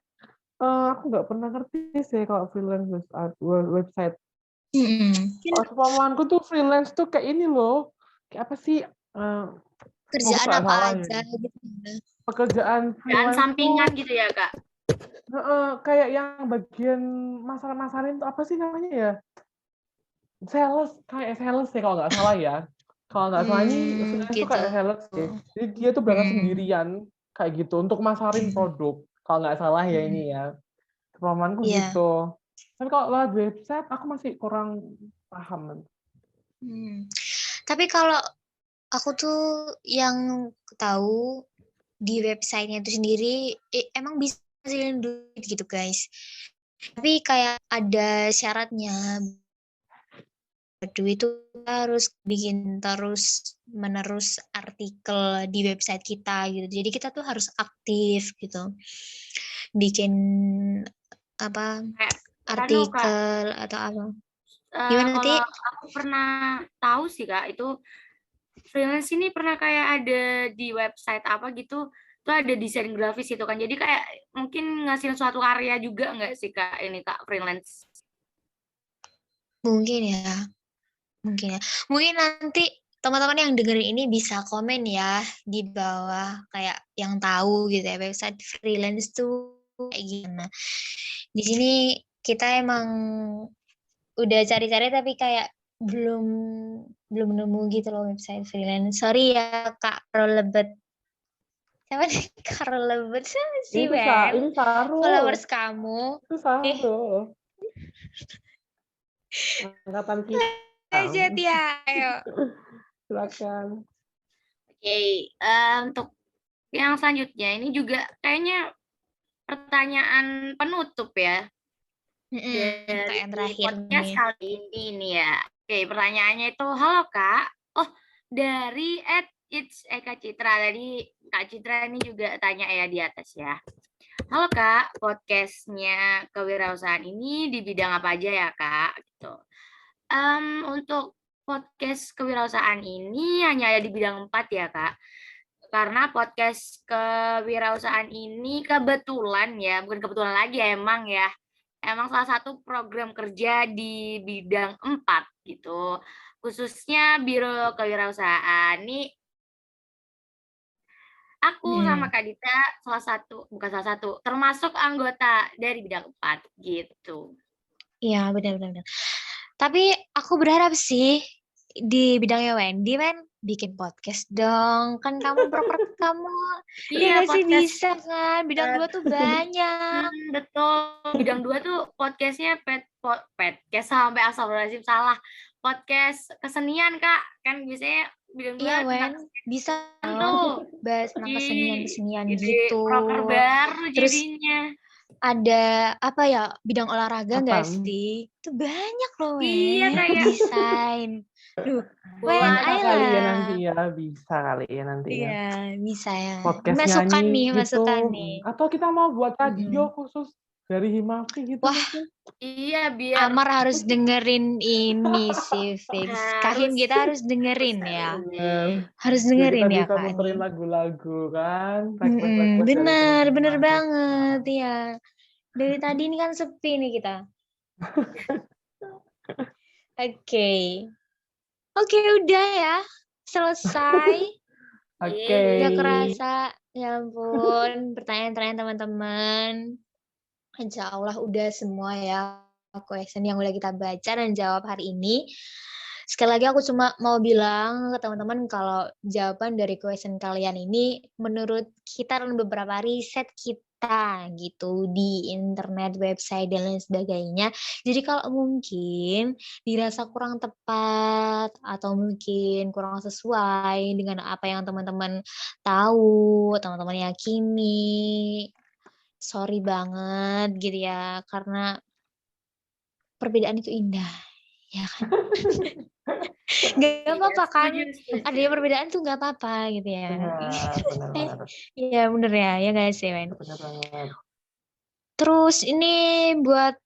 aku nggak pernah ngerti sih kalau freelance website. Kalau pemahamanku tuh freelance tuh kayak ini loh, kayak apa sih? Kerjaan Semoga nggak apa salah aja ya. gitu. Pekerjaan Kerjaan freelance sampingan tuh gitu ya Kak. kayak yang bagian masalah-masalahin tuh apa sih namanya ya? Sales, kayak sales sih kalau nggak salah ya. Kalau nggak salah ini freelance tuh Gitu. kayak sales sih. Jadi dia tuh berangkat sendirian kayak gitu untuk masarin produk. Kalau nggak salah ya ini ya. Pemahamanku Iya. gitu. Tapi kalau lewat website aku masih kurang paham. Tapi kalau aku tuh yang tahu di websitenya itu sendiri emang bisa ngasilin duit gitu guys. Tapi kayak ada syaratnya. Aduh, itu harus bikin terus menerus artikel di website kita gitu. Jadi kita tuh harus aktif gitu. Bikin apa Kayak Kak, artikel atau apa. Gimana kalau Ti? aku pernah tahu sih Kak, itu freelance ini pernah kayak ada di website apa gitu, tuh ada desain grafis itu kan. Jadi kayak mungkin ngasihin suatu karya juga nggak sih Kak ini Kak freelance? Mungkin ya. Mungkin ya. Mungkin nanti teman-teman yang dengerin ini bisa komen ya di bawah kayak yang tahu gitu ya website freelance tuh kayak gimana. Di sini kita emang udah cari-cari tapi kayak belum belum nemu gitu loh website freelance. Sorry ya Kak Rolebet. Siapa nih Kak Rolebet si Ini Wen? Sarul. Followers kamu. Itu Sarul. Angkatan kita. Lanjut ya, ayo. Silakan. Oke, untuk yang selanjutnya ini juga kayaknya pertanyaan penutup ya Pertanyaan dari terakhir podcast nih. kali ini nih ya. Oke, pertanyaannya itu, halo Kak. Oh, dari Kak Citra. Tadi Kak Citra ini juga tanya ya di atas ya. Halo Kak, podcastnya kewirausahaan ini di bidang apa aja ya Kak? Gitu. Untuk podcast kewirausahaan ini hanya ada di bidang 4 ya Kak. Karena podcast kewirausahaan ini kebetulan ya, bukan kebetulan lagi ya, emang salah satu program kerja di bidang 4 gitu. Khususnya Biro Kewirausahaan. Nih aku sama Kak Dita bukan salah satu, termasuk anggota dari bidang 4 gitu. Iya, benar-benar. Tapi aku berharap sih di bidangnya Wendy, bikin podcast dong. Kan kamu broker kamu. Iya, Nggak sih podcast. bisa kan? Bidang 2 tuh banyak. Betul. Bidang 2 tuh podcastnya podcast sampai astagfirullahaladzim salah. Podcast kesenian Kak. Kan biasanya bidang 2 Iya, Wen. Bisa tuh. bahas tentang kesenian-kesenian Ide gitu. broker baru Terus jadinya. ada apa ya, bidang olahraga nggak Apa? sih? Itu banyak loh, Iya, Wen. kayak Desain. Duh, Wen, buat Bisa kali ya ayolah. nanti ya, bisa kali ya nanti ya. Iya, bisa ya. Podcast Masukan nyanyi nih, gitu. masukan nih. Atau kita mau buat radio khusus dari Himafi gitu Wah, mungkin. iya biar Amar harus dengerin ini sih, fix. Kahim kita harus dengerin ya. Bener. Harus Biar kita dengerin ya, bisa Kak. muterin Nih. lagu-lagu kan. Request-request dari Bener, bener teman-teman. banget ya. Dari tadi ini kan sepi nih kita. Oke. Oke, udah ya. Selesai. Oke. Gak kerasa. Ya ampun, pertanyaan-pertanyaan teman-teman. Insya Allah udah semua ya question yang udah kita baca dan jawab hari ini. Sekali lagi aku cuma mau bilang ke teman-teman kalau jawaban dari question kalian ini menurut kita dan beberapa riset kita gitu di internet, website dan lain sebagainya. Jadi kalau mungkin dirasa kurang tepat atau mungkin kurang sesuai dengan apa yang teman-teman tahu, teman-teman yakini, sorry banget gitu ya, karena perbedaan itu indah, ya kan? Gak apa-apa kan? Adanya perbedaan tuh gak apa-apa gitu ya. Benar banget. Iya bener ya, ya gak sih, Wen? Benar banget. Terus ini buat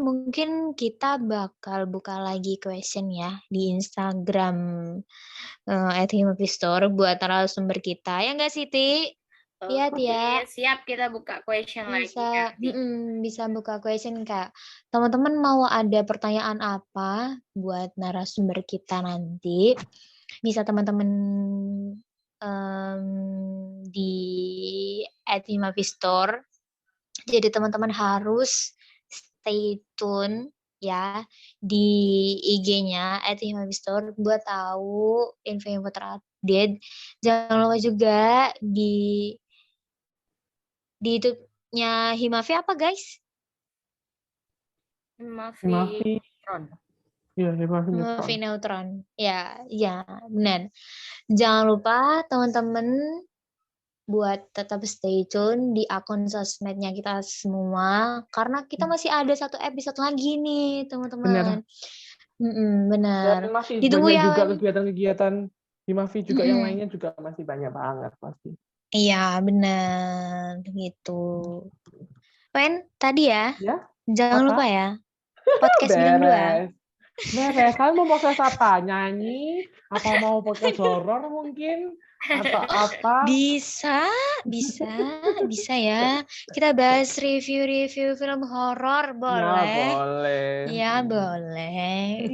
mungkin kita bakal buka lagi question ya di Instagram @himapistore buat narasumber kita. Ya nggak sih, Ti? Iya, Tia. Siap kita buka question lagi Bisa, nanti. bisa buka question, Kak. Teman-teman mau ada pertanyaan apa buat narasumber kita nanti? Bisa teman-teman di @himapistore. Jadi teman-teman harus stay tune ya di IG-nya @himapistore buat tahu info-info terupdate. Jangan lupa juga di YouTube-nya Himafi apa, guys? Himafi. Iya, Himafi Himafi Neutron. Ya, benar. Jangan lupa teman-teman buat tetap stay tune di akun sosmednya kita semua karena kita masih ada 1 episode lagi nih, teman-teman. Benar. Dan masih Ditunggu banyak ya, juga Wen. kegiatan-kegiatan di Mavi juga yang Mm-mm. lainnya juga masih banyak banget pasti. Iya, benar. Gitu. Wen, tadi ya, Ya, jangan lupa apa? ya, podcast bintang 2. Beres. Beres. Kalian mau podcast apa? Nyanyi? Apa mau podcast horor mungkin? Atau apa? Bisa, bisa ya. Kita bahas review-review film horor, Nah, boleh? boleh. Ya, boleh.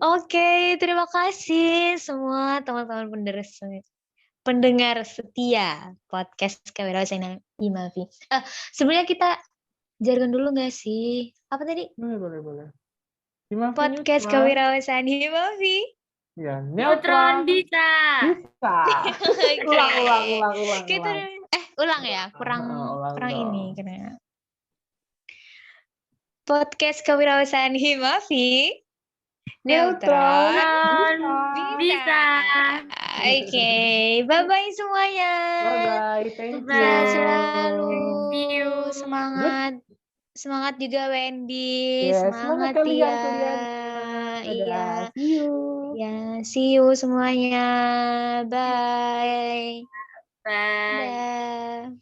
Oke, terima kasih semua teman-teman pendengar setia podcast Kewirausahaan Imavi. Sebenarnya kita jargon dulu nggak sih? Apa tadi? Boleh. Gimana Podcast neutral? Kewirausahaan Imavi. Ya, Neutron neutral. bisa. Bisa. Oke. Ulang. Kita ulang ya, kurang Ulang ini dong. kena. Podcast Kewirausahaan Himavi. Neutron. Bisa. Oke, bye-bye semuanya. Bye-bye. Thank you. Sehat selalu. See you. Semangat juga Wendy. Yes, Semangat kalian. Tia. Dadah. Iya. See you. Ya, see you semuanya. Bye. Bye. Dadah.